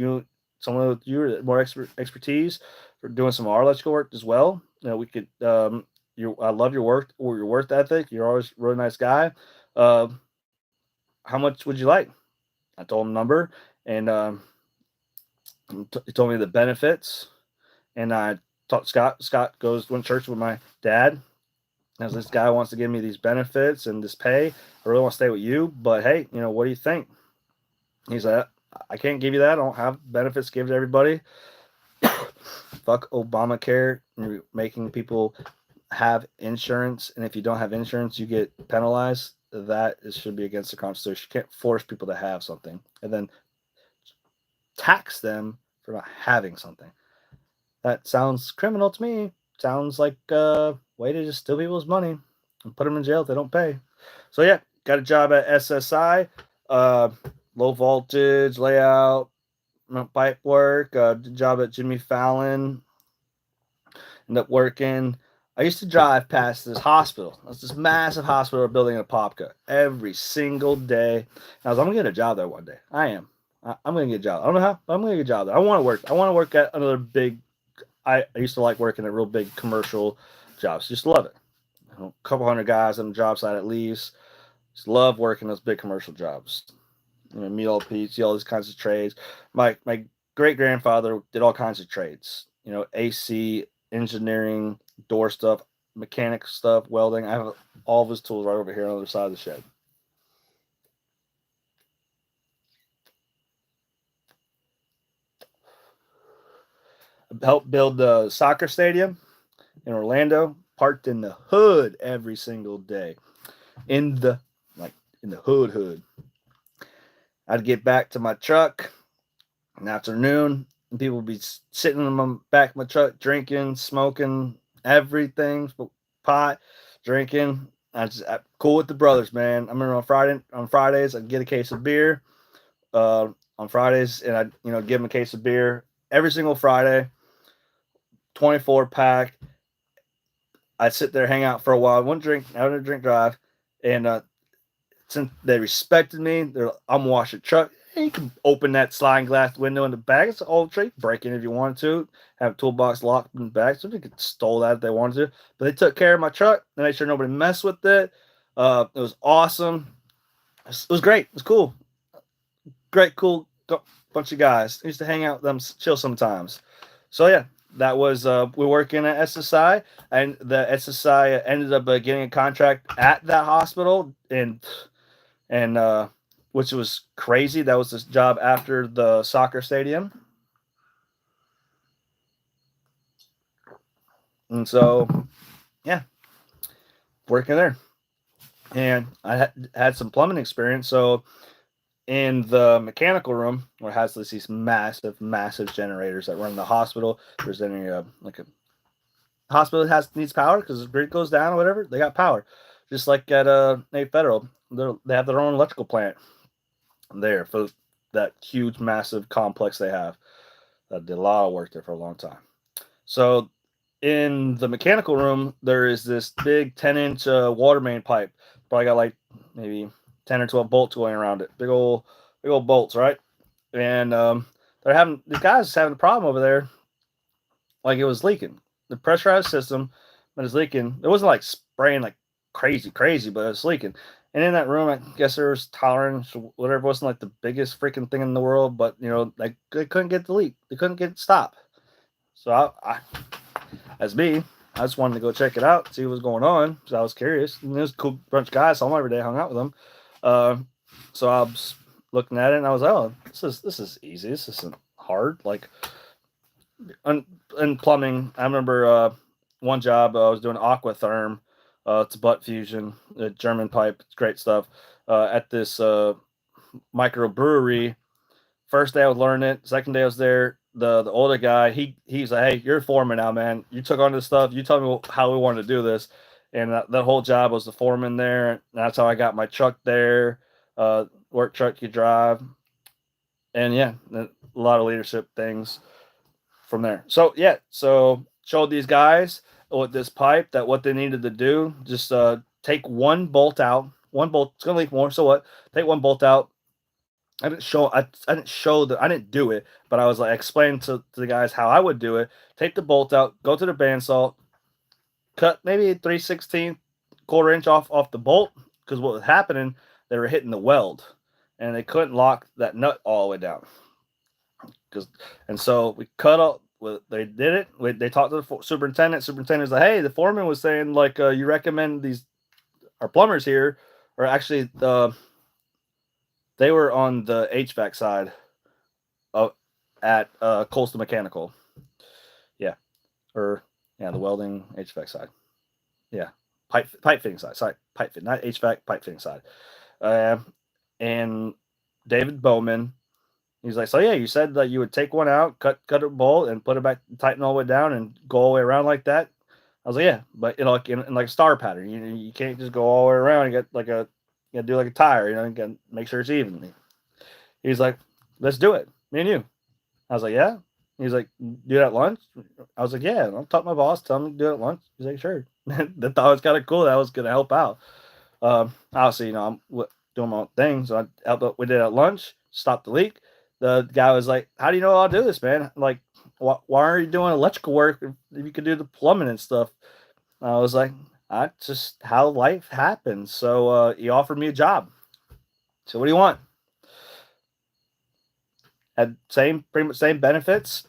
someone with more expertise for doing some of our electrical work as well. We could. I love your work or your work ethic. You're always a really nice guy. How much would you like? I told him a number, and he told me the benefits, and I talked Scott. Scott went to church with my dad. As this guy wants to give me these benefits and this pay, I really want to stay with you, but hey, what do you think? He's like, I can't give you that. I don't have benefits to give to everybody. Fuck Obamacare. You're making people have insurance, and if you don't have insurance, you get penalized. That should be against the Constitution. You can't force people to have something. and then tax them for not having something. That sounds criminal to me. Sounds like a way to just steal people's money and put them in jail if they don't pay. So yeah, got a job at SSI, uh, low voltage layout, pipe work. Job at Jimmy Fallon. Ended up working. I used to drive past this hospital. It's this massive hospital building in Apopka every single day. I was, I'm gonna get a job there one day. I am. I'm gonna get a job. I don't know how, but I'm gonna get a job there. I want to work. I want to work at another big. I used to like working at real big commercial jobs. Just love it. You know, a couple hundred guys on the job site at least. Just love working those big commercial jobs. You know, meet all people, see all these kinds of trades. My great grandfather did all kinds of trades. You know, AC, engineering, door stuff, mechanic stuff, welding. I have all of his tools right over here on the other side of the shed. Helped build the soccer stadium in Orlando. Parked in the hood every single day. In the like in the hood. I'd get back to my truck in the afternoon, and people would be sitting in the back of my truck, drinking, smoking, everything, pot, drinking. I'm cool with the brothers, man. I remember on Fridays, I'd get a case of beer. On Fridays, and I'd give them a case of beer every single Friday, 24 pack. I'd sit there, hang out for a while, one drink, out a drink drive, and since they respected me, I'm washing truck. And you can open that sliding glass window in the back. It's an old tree. Break in if you wanted to. Have a toolbox locked in the back, so they could stole that if they wanted to. But they took care of my truck. They made sure nobody messed with it. It was awesome. It was great. It was cool. Great, cool bunch of guys. I used to hang out with them, chill sometimes. So yeah, that was we're working at SSI, and the SSI ended up getting a contract at that hospital, and which was crazy. That was this job after the soccer stadium, and so yeah, working there, and I had some plumbing experience. So in the mechanical room, where it has these massive generators that run the hospital. If there's any like a hospital that needs power because the grid goes down or whatever, they got power. Just like at Navy Federal, they have their own electrical plant there for that huge, massive complex they have. I did a lot of work there for a long time. So in the mechanical room, there is this big 10-inch water main pipe. Probably got like maybe 10 or 12 bolts going around it. Big old bolts, right? And these guys having a problem over there, like it was leaking. The pressurized system that is leaking. It wasn't like spraying like crazy, but it was leaking. And in that room, I guess there was tolerance, whatever. It wasn't like the biggest freaking thing in the world, but like they couldn't get the leak. They couldn't get it stopped. So as me, I just wanted to go check it out, see what was going on, because I was curious. And there's a cool bunch of guys, saw them every day, hung out with them. So I was looking at it, and I was like, oh, this is easy. This isn't hard. Like, in plumbing, I remember one job I was doing aquatherm. It's a butt fusion, a German pipe. It's great stuff. At this microbrewery. First day I was learning it. Second day I was there. The older guy, he's like, hey, you're a foreman now, man. You took on this stuff. You tell me how we want to do this. And that whole job was the foreman there. And that's how I got my truck there. Work truck you drive. And yeah, a lot of leadership things from there. So yeah, so showed these guys with this pipe that what they needed to do. Just take one bolt out. One bolt. It's gonna leak more. So what? Take one bolt out. I didn't do it, but I was like explaining to the guys how I would do it. Take the bolt out, go to the bandsaw, cut maybe 3/16 quarter inch off the bolt, because what was happening, they were hitting the weld and they couldn't lock that nut all the way down. And so we cut off. They did it. They talked to the superintendent. Superintendent's like, hey, the foreman was saying like you recommend these our plumbers here, or actually they were on the HVAC side of at Coastal Mechanical. Yeah, or yeah, the welding HVAC side. Yeah, pipe fitting side. Sorry, pipe fitting, not HVAC, pipe fitting side. And David Bowman. He's like, so yeah, you said that you would take one out, cut a bolt, and put it back, tighten all the way down, and go all the way around like that. I was like, yeah, but like in like star pattern, you can't just go all the way around. You got like you got to do like a tire, you got to make sure it's even. He's like, let's do it, me and you. I was like, yeah. He's like, do that at lunch. I was like, yeah. I'll talk to my boss, tell him to do it at lunch. He's like, sure. That thought was kind of cool. That was gonna help out. Obviously, I'm doing my own thing, so I helped. We did it at lunch, stopped the leak. The guy was like, "How do you know I'll do this, man? Like, why are you doing electrical work if you could do the plumbing and stuff?" I was like, "That's just how life happens." So he offered me a job. So what do you want? Had pretty much same benefits,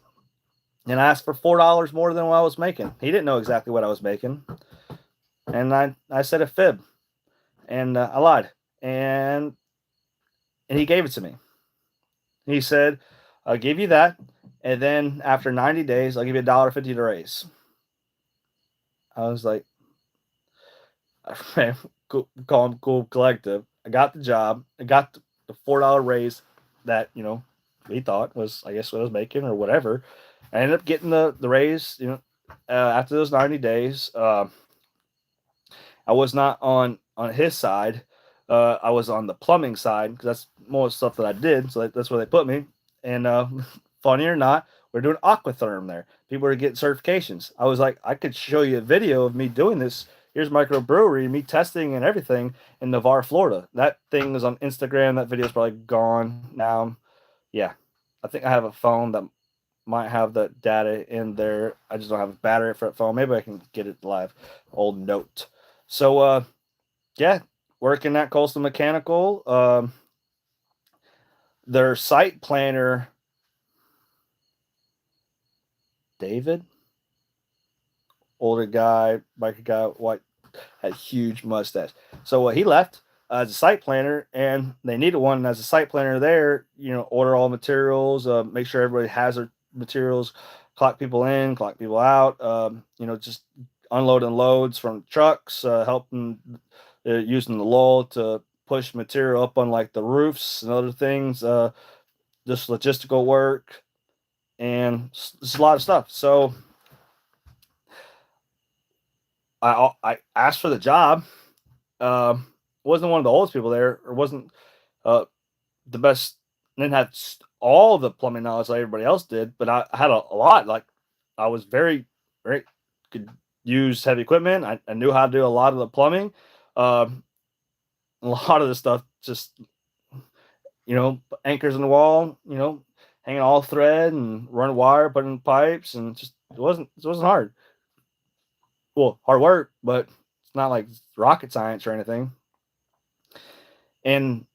and I asked for $4 more than what I was making. He didn't know exactly what I was making, and I said a fib, and I lied, and he gave it to me. He said, "I'll give you that, and then after 90 days, I'll give you $1.50 to raise." I was like, man, cool, calm, cool, collective. I got the job. I got the $4 raise that we thought was, I guess, what I was making or whatever. I ended up getting the raise. After those 90 days, I was not on his side. I was on the plumbing side because that's more stuff that I did. So that's where they put me. And funny or not, we're doing aquatherm there. People are getting certifications. I was like, I could show you a video of me doing this. Here's microbrewery, me testing and everything in Navarre, Florida. That thing is on Instagram. That video is probably gone now. Yeah, I think I have a phone that might have the data in there. I just don't have a battery for that phone. Maybe I can get it live. Old note. So yeah, working at Coastal Mechanical. Their site planner, David, older guy, biker guy, white, had huge mustache. So he left as a site planner, and they needed one as a site planner there. Order all materials, make sure everybody has their materials, clock people in, clock people out. Just unloading loads from trucks, helping using the lull to push material up on like the roofs and other things. Just logistical work and just a lot of stuff. So I asked for the job. Wasn't one of the oldest people there, or wasn't uh, the best. Didn't have all the plumbing knowledge like everybody else did, but I had a lot. Like I was very could use heavy equipment. I knew how to do a lot of the plumbing. Um, a lot of the stuff just anchors in the wall. Hanging all thread and run wire, putting pipes, and just it wasn't hard. Well, hard work, but it's not like rocket science or anything. And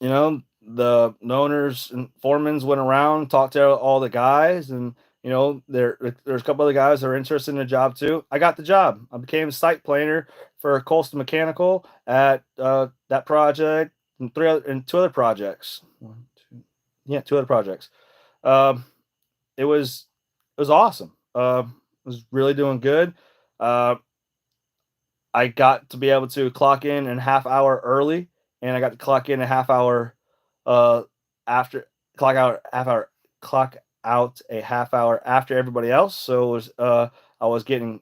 the owners and foremans went around, talked to all the guys, and there's a couple other guys that are interested in the job too. I got the job. I became site planner for Coastal Mechanical at that project and two other projects. One, two, yeah, two other projects. Um, it was awesome. It was really doing good. Uh, I got to be able to clock in a half hour early, and I got to clock in a half hour uh, after clock out a half hour after everybody else. So I was getting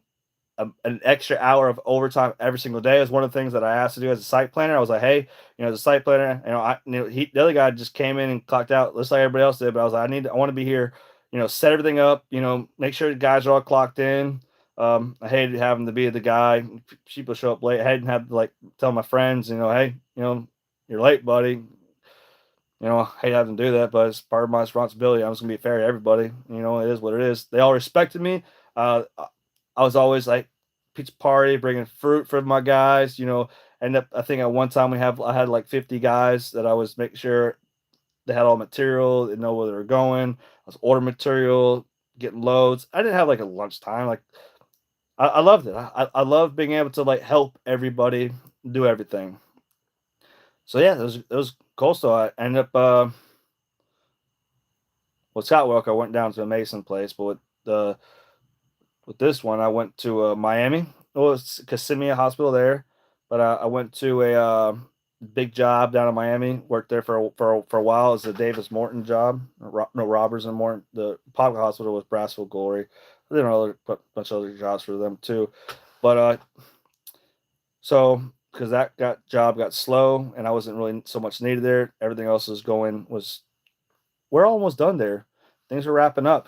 an extra hour of overtime every single day. Is one of the things that I asked to do as a site planner. I was like, hey, as a site planner, the other guy just came in and clocked out just like everybody else did. But I was like, I want to be here, set everything up, make sure the guys are all clocked in. I hated having to be the guy. People show up late. I hadn't had to like tell my friends, hey, you're late, buddy. I hate having to do that, but it's part of my responsibility. I'm just gonna be fair to everybody. It is what it is. They all respected me. I was always like pizza party, bringing fruit for my guys. I think at one time I had like 50 guys that I was making sure they had all material, they know where they were going. I was ordering material, getting loads. I didn't have like a lunchtime. Like I loved it. I love being able to like help everybody do everything. So yeah, it was cool. So I ended up with Scott Welk, I went down to a Mason place, but with this one, I went to Miami. Well, it's Kissimmee Hospital there, but I went to a big job down in Miami. Worked there for a while. It was the Davis Morton job. No, Roberts and Morton. The public hospital was Brassville Glory. I did a bunch of other jobs for them too. But so because that job got slow and I wasn't really so much needed there. Everything else was we're almost done there. Things are wrapping up.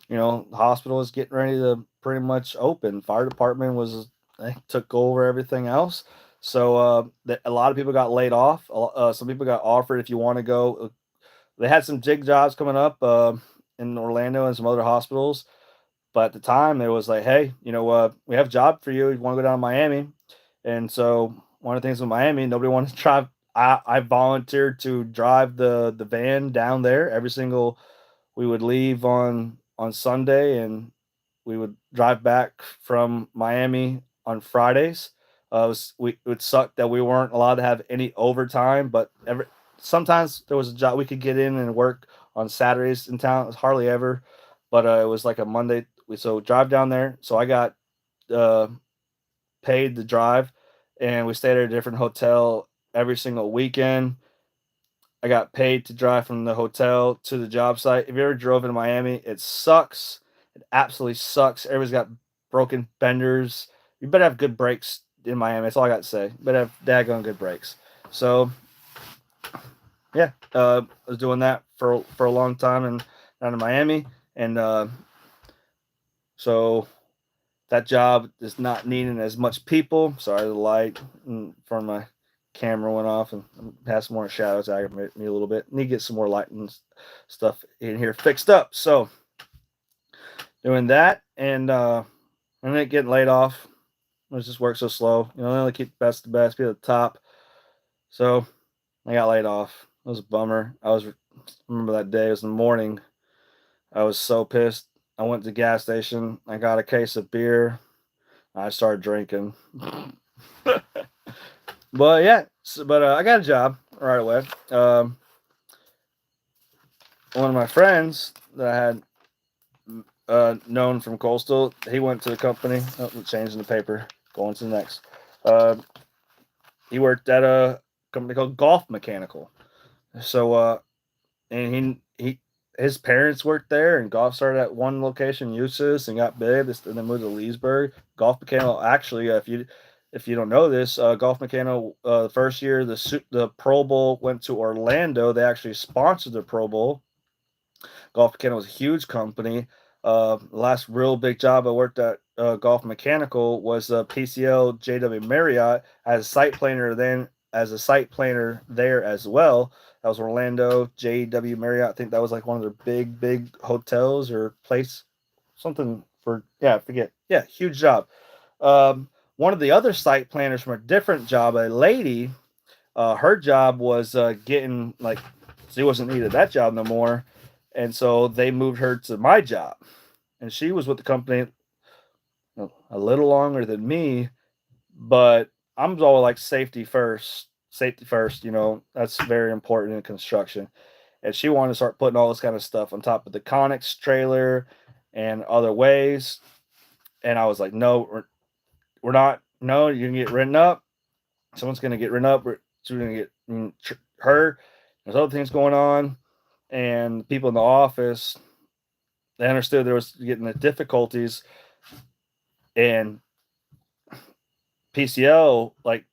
The hospital is getting ready to pretty much open. Fire department they took over everything else. So a lot of people got laid off. Some people got offered if you want to go. They had some jig jobs coming up in Orlando and some other hospitals. But at the time, it was like, hey, we have a job for you. You want to go down to Miami? And so one of the things with Miami, nobody wanted to drive. I volunteered to drive the van down there every single. We would leave on Sunday and we would drive back from Miami on Fridays. It would suck that we weren't allowed to have any overtime, but sometimes there was a job we could get in and work on Saturdays in town. It was hardly ever, but it was like a Monday. So drive down there. So I got uh, paid to drive, and we stayed at a different hotel every single weekend. I got paid to drive from the hotel to the job site. If you ever drove in Miami, it sucks. It absolutely sucks. Everybody's got broken fenders. You better have good brakes in Miami. That's all I got to say. You better have daggone good brakes. So, yeah, I was doing that for a long time and down in Miami, and so that job is not needing as much people. Sorry, the light from my camera went off and has some more shadows aggravate me a little bit. Need to get some more light and stuff in here fixed up. So doing that and then getting laid off. It just works so slow. They only keep the best, be at the top. So I got laid off. It was a bummer. I remember that day. It was in the morning. I was so pissed. I went to the gas station. I got a case of beer. I started drinking. But yeah, I got a job right away. One of my friends that I had known from Coastal, he went to the company. Oh, changing the paper. Going to the next. He worked at a company called Golf Mechanical. So and his parents worked there, and golf started at one location, Eustis, and got big, and then moved to Leesburg. Golf Mechanical, actually, if you don't know this, Golf Mechanical, the first year the Pro Bowl went to Orlando, they actually sponsored the Pro Bowl. Golf Mechanical was a huge company. The last real big job I worked at Golf Mechanical was PCL JW Marriott as a site planner. Then as a site planner there as well. That was Orlando JW Marriott. I think that was like one of their big hotels or place, something for I forget. Yeah, huge job. One of the other site planners from a different job, a lady, her job was getting like she wasn't needed that job no more, and so they moved her to my job, and she was with the company a little longer than me, but I'm all like safety first. Safety first, that's very important in construction. And she wanted to start putting all this kind of stuff on top of the Connex trailer and other ways. And I was like, no, we're not. No, you're gonna get written up. Someone's gonna get written up. She's gonna get hurt. There's other things going on, and the people in the office, they understood there was getting the difficulties, and PCL like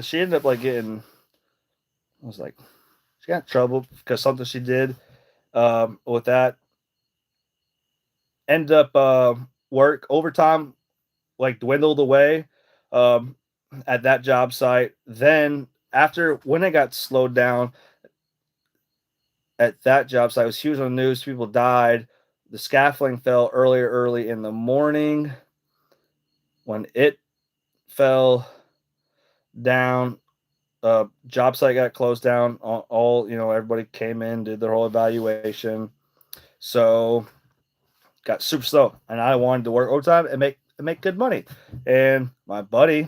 she ended up like getting. I was like, she got in trouble because something she did with that. Ended up work overtime like dwindled away at that job site. Then after when it got slowed down at that job site, it was huge on the news. People died. The scaffolding fell early in the morning. When it fell down, job site got closed down. All everybody came in, did their whole evaluation. So got super slow, and I wanted to work overtime and make good money. And my buddy,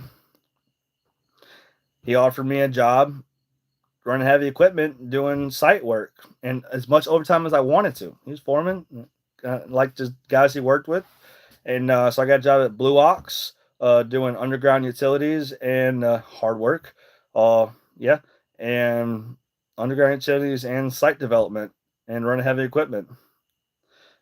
he offered me a job running heavy equipment, doing site work, and as much overtime as I wanted to. He was foreman, like just guys he worked with, and so I got a job at Blue Ox, doing underground utilities and hard work. Uh, yeah, and underground utilities and site development and running heavy equipment.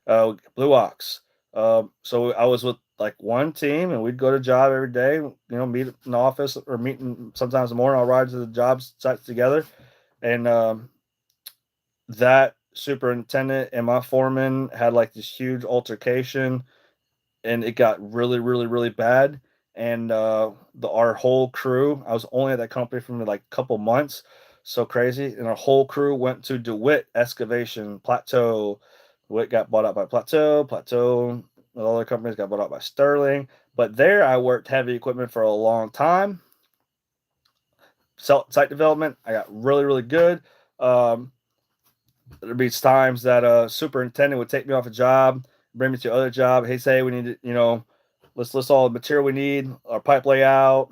Blue Ox. So I was with like one team, and we'd go to job every day. Meet in the office or meeting sometimes in the morning. I'll ride to the job sites together, and that superintendent and my foreman had like this huge altercation, and it got really, really, really bad. And our whole crew, I was only at that company for like a couple months, so crazy. And our whole crew went to DeWitt Excavation Plateau. DeWitt got bought out by Plateau. Plateau, the other companies got bought out by Sterling. But there, I worked heavy equipment for a long time. Site development, I got really, really good. Um, there'd be times that a superintendent would take me off a job, bring me to other job. He'd say we need to, let's list all the material we need, our pipe layout.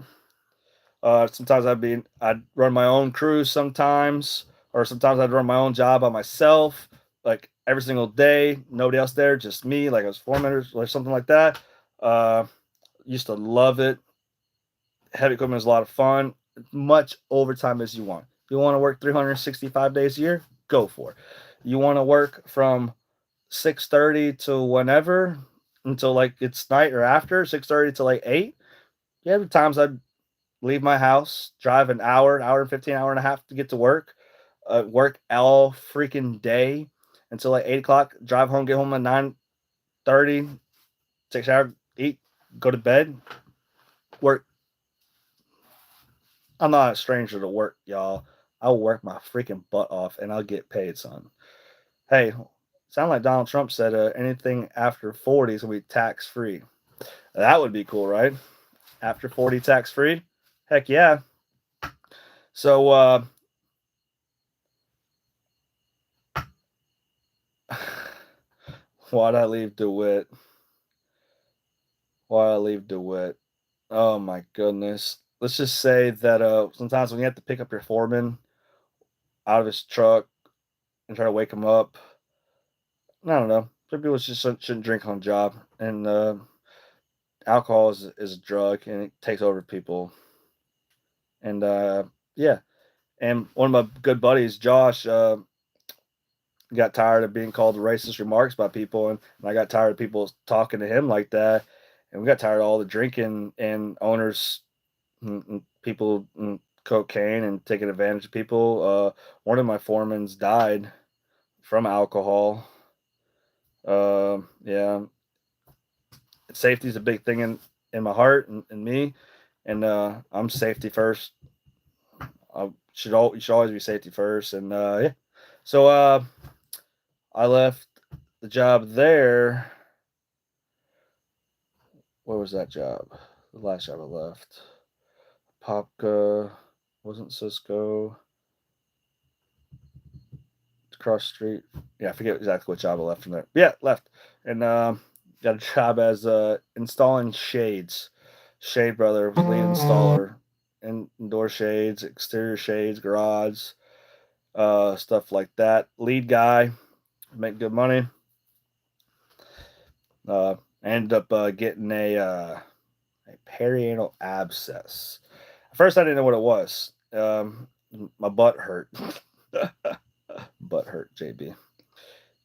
Sometimes I'd run my own crews sometimes, or sometimes I'd run my own job by myself, like every single day, nobody else there, just me, like I was foreman or something like that. Uh, Used to love it. Heavy equipment is a lot of fun. Much overtime as you want. You want to work 365 days a year? Go for it. You want to work from 6:30 to whenever until like it's night or after 6:30 to like 8. Yeah, the times I'd leave my house, drive an hour and 15, hour and a half to get to work, work all freaking day until like 8 o'clock, drive home, get home at 9:30, take a shower, eat, go to bed, work. I'm not a stranger to work, y'all. I'll work my freaking butt off and I'll get paid, son. Hey, sound like Donald Trump said anything after 40 is gonna be tax free. That would be cool, right? After 40 tax free? Heck yeah. So why'd I leave DeWitt? Why'd I leave DeWitt? Oh my goodness. Let's just say that sometimes when you have to pick up your foreman out of his truck and try to wake him up, I don't know. Some people just shouldn't drink on the job. And alcohol is a drug and it takes over people. And yeah. And one of my good buddies, Josh, got tired of being called racist remarks by people, and I got tired of people talking to him like that, and we got tired of all the drinking and owners and people and cocaine and taking advantage of people. One of my foremans died from alcohol. Yeah, safety is a big thing in my heart and me, and I'm safety first. You should always be safety first, and yeah. So I left the job there. Where was that job? The last job I left. Popka, wasn't Cisco. Across the street. Yeah, I forget exactly what job I left from there. Yeah, left. And got a job as installing shades. Shade brother was lead installer. Indoor shades, exterior shades, garage, stuff like that. Lead guy, make good money. I ended up getting a perianal abscess. At first, I didn't know what it was. My butt hurt. Butt hurt, JB.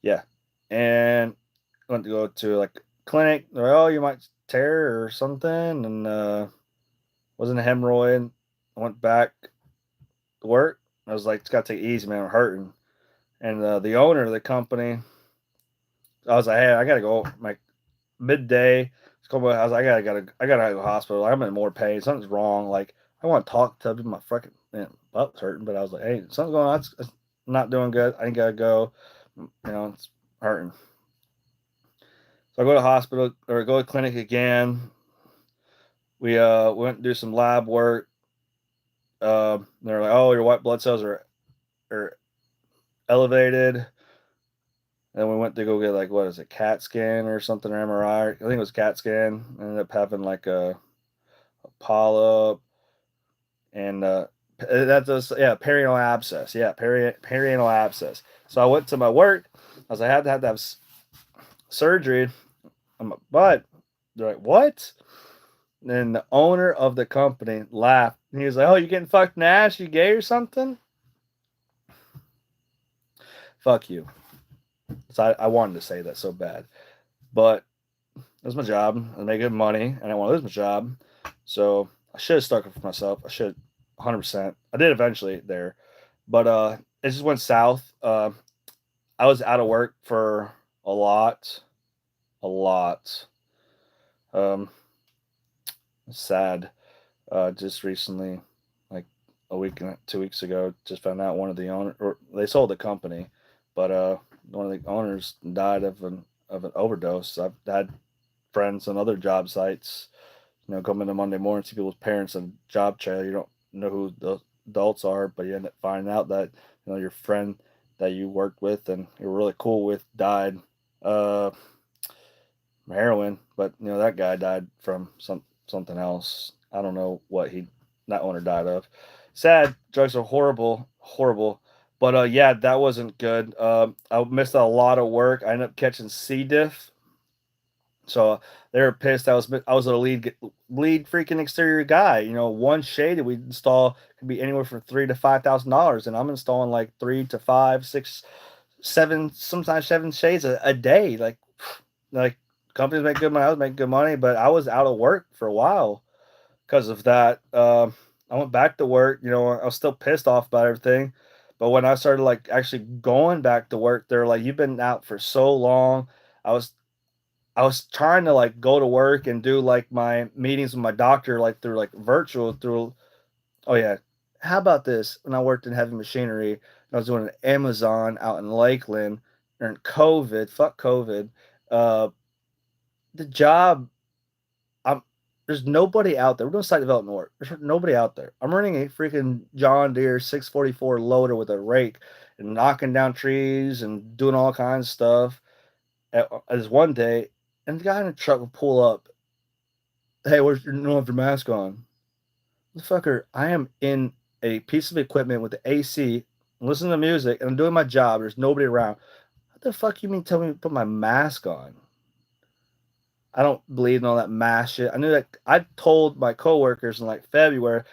Yeah, and went to go to like clinic. They're like, oh, you might tear or something, and wasn't a hemorrhoid. I went back to work. I was like, it's got to take it easy, man. I'm hurting. And the owner of the company, I was like, hey, I gotta go. Like midday, I was like, I gotta go to the hospital. I'm in more pain. Something's wrong. Like I want to talk to my fucking butt's hurting, but I was like, hey, something's going on. It's not doing good. I ain't gotta go. It's hurting. So I go to hospital or go to clinic again. We went and do some lab work. They're like, oh, your white blood cells are elevated. And we went to go get like what is it, CAT scan or something or MRI. I think it was CAT scan. Ended up having like a polyp and that's yeah, perianal abscess. Yeah, perianal abscess. So I went to my work. I was like, I had to have surgery on my butt. They're like, what? And the owner of the company laughed. And he was like, "Oh, you getting fucked in the ass? You gay or something?" Fuck you. So I wanted to say that so bad, but it was my job. I made good money, and I didn't want to lose my job. So I should have stuck up for myself. I should, 100%. I did eventually there, but it just went south. I was out of work for a lot, a lot. Um, Sad. Just recently, like a week and 2 weeks ago, just found out one of the owner, or they sold the company, but one of the owners died of an overdose. I've had friends on other job sites, come into Monday morning, see people's parents in a job trailer. You don't know who the adults are, but you end up finding out that your friend that you worked with and you were really cool with died. Uh, Heroin, but that guy died from something else. I don't know what he that owner died of. Sad. Drugs are horrible, horrible. But yeah, that wasn't good. I missed a lot of work. I ended up catching C diff, so they were pissed. I was a lead freaking exterior guy. One shade that we install could be anywhere from $3,000 to $5,000, and I'm installing like 3 to 5, 6, 7, sometimes 7 shades a day. Like companies make good money. I was making good money, but I was out of work for a while because of that. I went back to work. I was still pissed off about everything, but when I started like actually going back to work, they're like, "You've been out for so long." I was I was trying to like go to work and do like my meetings with my doctor like through like virtual through. Oh yeah, how about this? When I worked in heavy machinery, I was doing an Amazon out in Lakeland during COVID. Fuck COVID. Uh, the job I'm there's nobody out there. We're doing site development work. There's nobody out there. I'm running a freaking John Deere 644 loader with a rake and knocking down trees and doing all kinds of stuff. As one day, and the guy in the truck will pull up. Hey, where's your no have your mask on? Motherfucker, I am in a piece of equipment with the AC, listening to music, and I'm doing my job. There's nobody around. What the fuck you mean tell me to put my mask on? I don't believe in all that mass shit. I knew that I told my coworkers in like February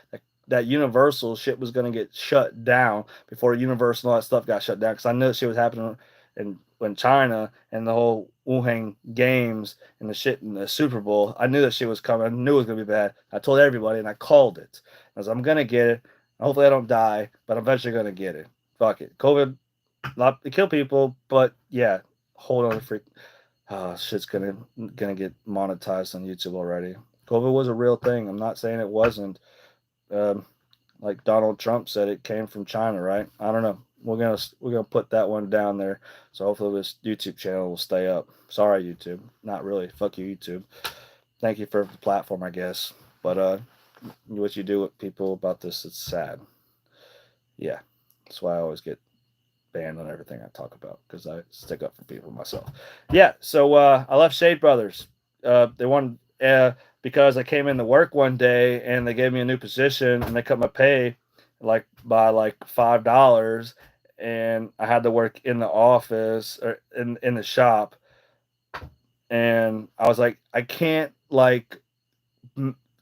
that Universal shit was gonna get shut down before Universal and all that stuff got shut down because I knew that shit was happening in China and the whole Wuhan games and the shit in the Super Bowl. I knew that shit was coming. I knew it was gonna be bad. I told everybody and I called it. I was I'm gonna get it. Hopefully I don't die, but I'm eventually gonna get it. Fuck it. COVID not to kill people, but yeah, hold on, freak. Shit's gonna get monetized on YouTube already. COVID was a real thing. I'm not saying it wasn't. Um, like Donald Trump said, it came from China, right? I don't know. We're gonna put that one down there. So hopefully this YouTube channel will stay up. Sorry, YouTube. Not really. Fuck you, YouTube. Thank you for the platform, I guess. But what you do with people about this, it's sad. Yeah, that's why I always get banned on everything I talk about because I stick up for people myself. Yeah, so I left Shade Brothers. They wanted because I came into work one day and they gave me a new position and they cut my pay like by like $5, and I had to work in the office or in the shop, and I was like, I can't like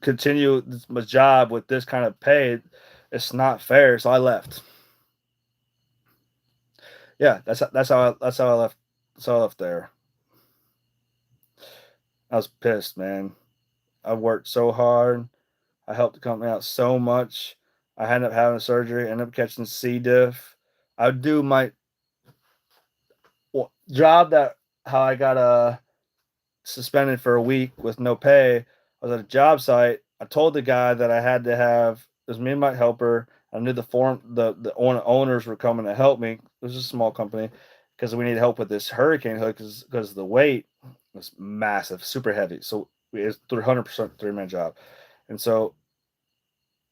continue my job with this kind of pay. It's not fair, so I left. Yeah, that's how I left. That's how I left there. I was pissed, man. I worked so hard. I helped the company out so much. I ended up having surgery, ended up catching C diff. I would do my job that how I got suspended for a week with no pay. I was at a job site. I told the guy that I had to have it was me and my helper. I knew the owners were coming to help me. It was a small company because we needed help with this hurricane hood because the weight was massive, super heavy. So it was 300% 3-man job, and so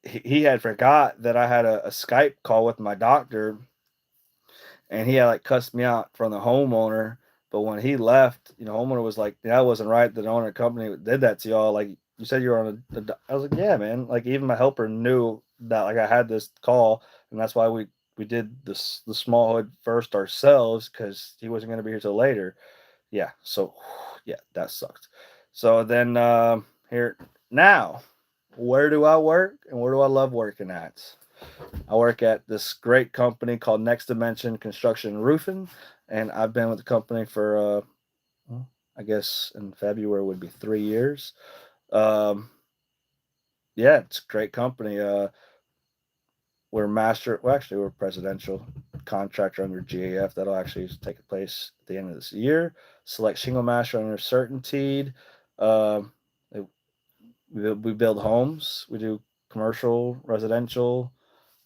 he had forgot that I had a Skype call with my doctor, and he had like cussed me out from the homeowner. But when he left, homeowner was like, "That wasn't right. The owner company did that to y'all. Like you said, you were on I was like, "Yeah, man." Like even my helper knew that like I had this call, and that's why we did this the small hood first ourselves because he wasn't going to be here till later. Yeah. So yeah, that sucked. So then here. Now, where do I work and where do I love working at? I work at this great company called Next Dimension Construction and Roofing, and I've been with the company for, well, I guess in February would be 3 years. Um, yeah, it's a great company. We're presidential contractor under GAF. That'll actually take place at the end of this year. Select shingle master under certainty. Um, we build homes. We do commercial, residential.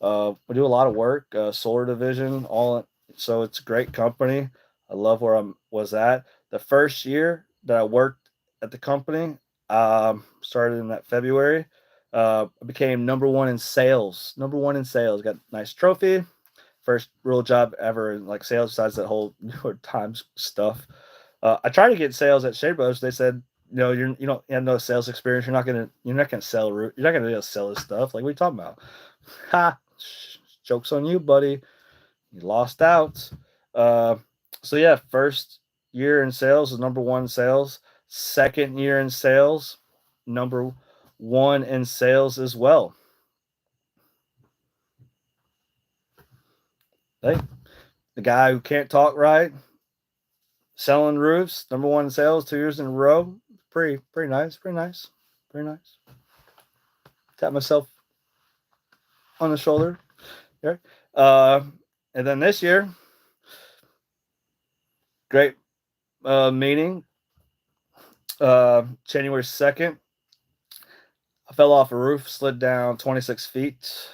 We do a lot of work. Solar division, all. So it's a great company. I love where I was at. The first year that I worked at the company, started in that February. I became number one in sales. Number one in sales. Got a nice trophy. First real job ever in like sales, besides that whole New York Times stuff. I tried to get sales at Shea Brothers. They said, no, you don't have no sales experience. You're not gonna sell. You're not gonna be able to sell this stuff. Like, what are you talking about? Ha! Joke's on you, buddy. You lost out. Uh, so yeah, first year in sales was number one in sales. Second year in sales, number one in sales as well. Hey, the guy who can't talk right, selling roofs, number one in sales 2 years in a row. Pretty nice. Pretty nice. Pretty nice. Tap myself on the shoulder. Yeah. Uh, and then this year, great meeting. January 2nd, I fell off a roof, slid down 26 feet,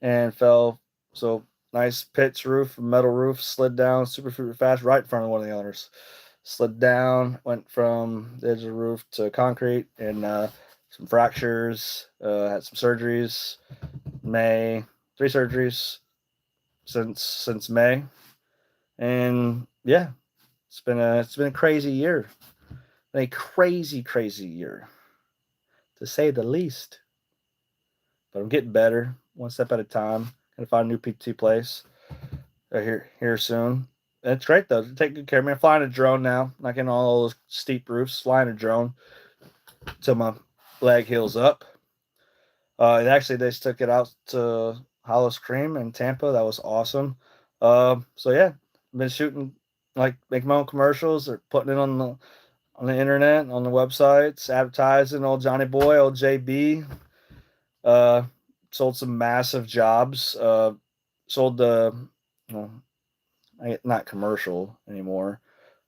and fell. So nice pitch roof, metal roof, slid down super fast right in front of one of the owners. Slid down, went from the edge of the roof to concrete, and some fractures. Had some surgeries. May 3 surgeries since May, and yeah, it's been a crazy year. A crazy year, to say the least. But I'm getting better, one step at a time. Gonna find a new PT place here soon. And it's great though. Take good care of me. I'm flying a drone now. Not getting all those steep roofs. Flying a drone till my leg heals up. Actually, they just took it out to Hollow Cream in Tampa. That was awesome. So yeah, been shooting, like, making my own commercials or putting it on the internet, on the websites, advertising. Old Johnny Boy, old JB. Uh, Sold some massive jobs. Sold the, well, not commercial anymore.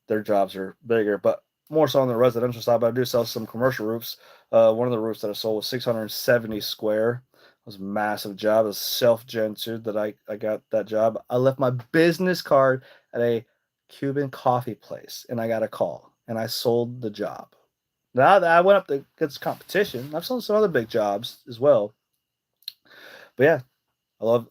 Their jobs are bigger, but more so on the residential side. But I do sell some commercial roofs. One of the roofs that I sold was 670 square. It was a massive job. It was self-gen too that I got that job. I left my business card at a Cuban coffee place, and I got a call, and I sold the job. Now that I went up against competition, I've sold some other big jobs as well. But yeah, I love.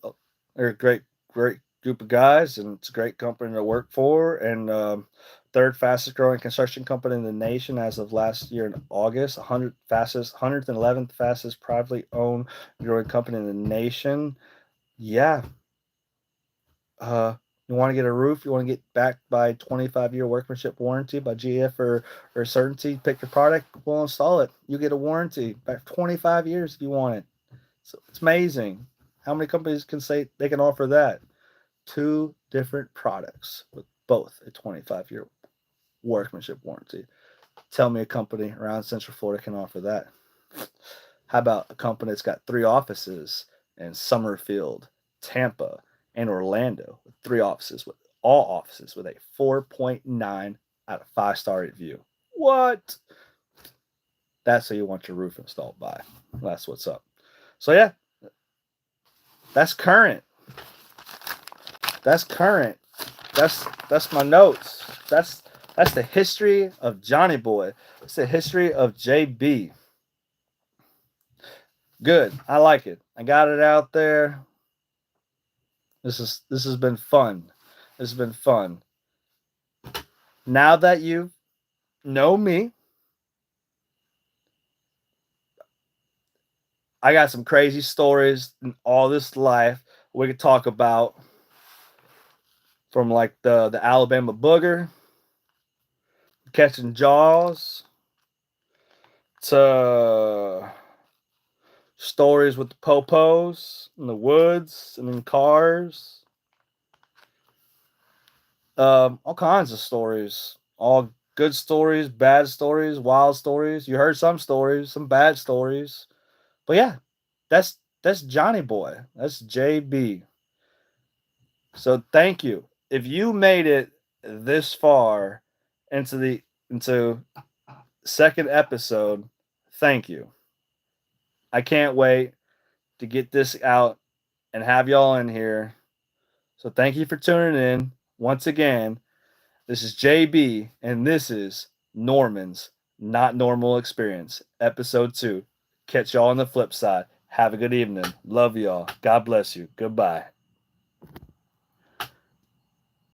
They're a great group of guys, and it's a great company to work for. And third fastest growing construction company in the nation as of last year in August. 111th fastest privately owned growing company in the nation. Yeah. You want to get a roof? You want to get backed by 25-year workmanship warranty by GF or Certainty? Pick your product. We'll install it. You get a warranty back 25 years if you want it. So it's amazing. How many companies can say they can offer that? Two different products with both a 25-year workmanship warranty. Tell me a company around Central Florida can offer that. How about a company that's got 3 offices in Summerfield, Tampa, and Orlando, with 3 offices, with all offices with a 4.9 out of 5-star review? What? That's who you want your roof installed by. That's what's up. So yeah, that's current. That's current. That's my notes. That's the history of Johnny Boy. It's the history of JB. Good. I like it. I got it out there. This has been fun. This has been fun. Now that you know me, I got some crazy stories in all this life we could talk about, from like the Alabama booger, catching jaws, to stories with the popos in the woods and in cars. All kinds of stories. All good stories, bad stories, wild stories. You heard some stories, some bad stories. But yeah, that's Johnny Boy. That's JB. So thank you. If you made it this far into second episode, thank you. I can't wait to get this out and have y'all in here. So thank you for tuning in. Once again, this is JB and this is Norman's Not Normal Experience, episode 2. Catch y'all on the flip side. Have a good evening. Love y'all. God bless you. Goodbye.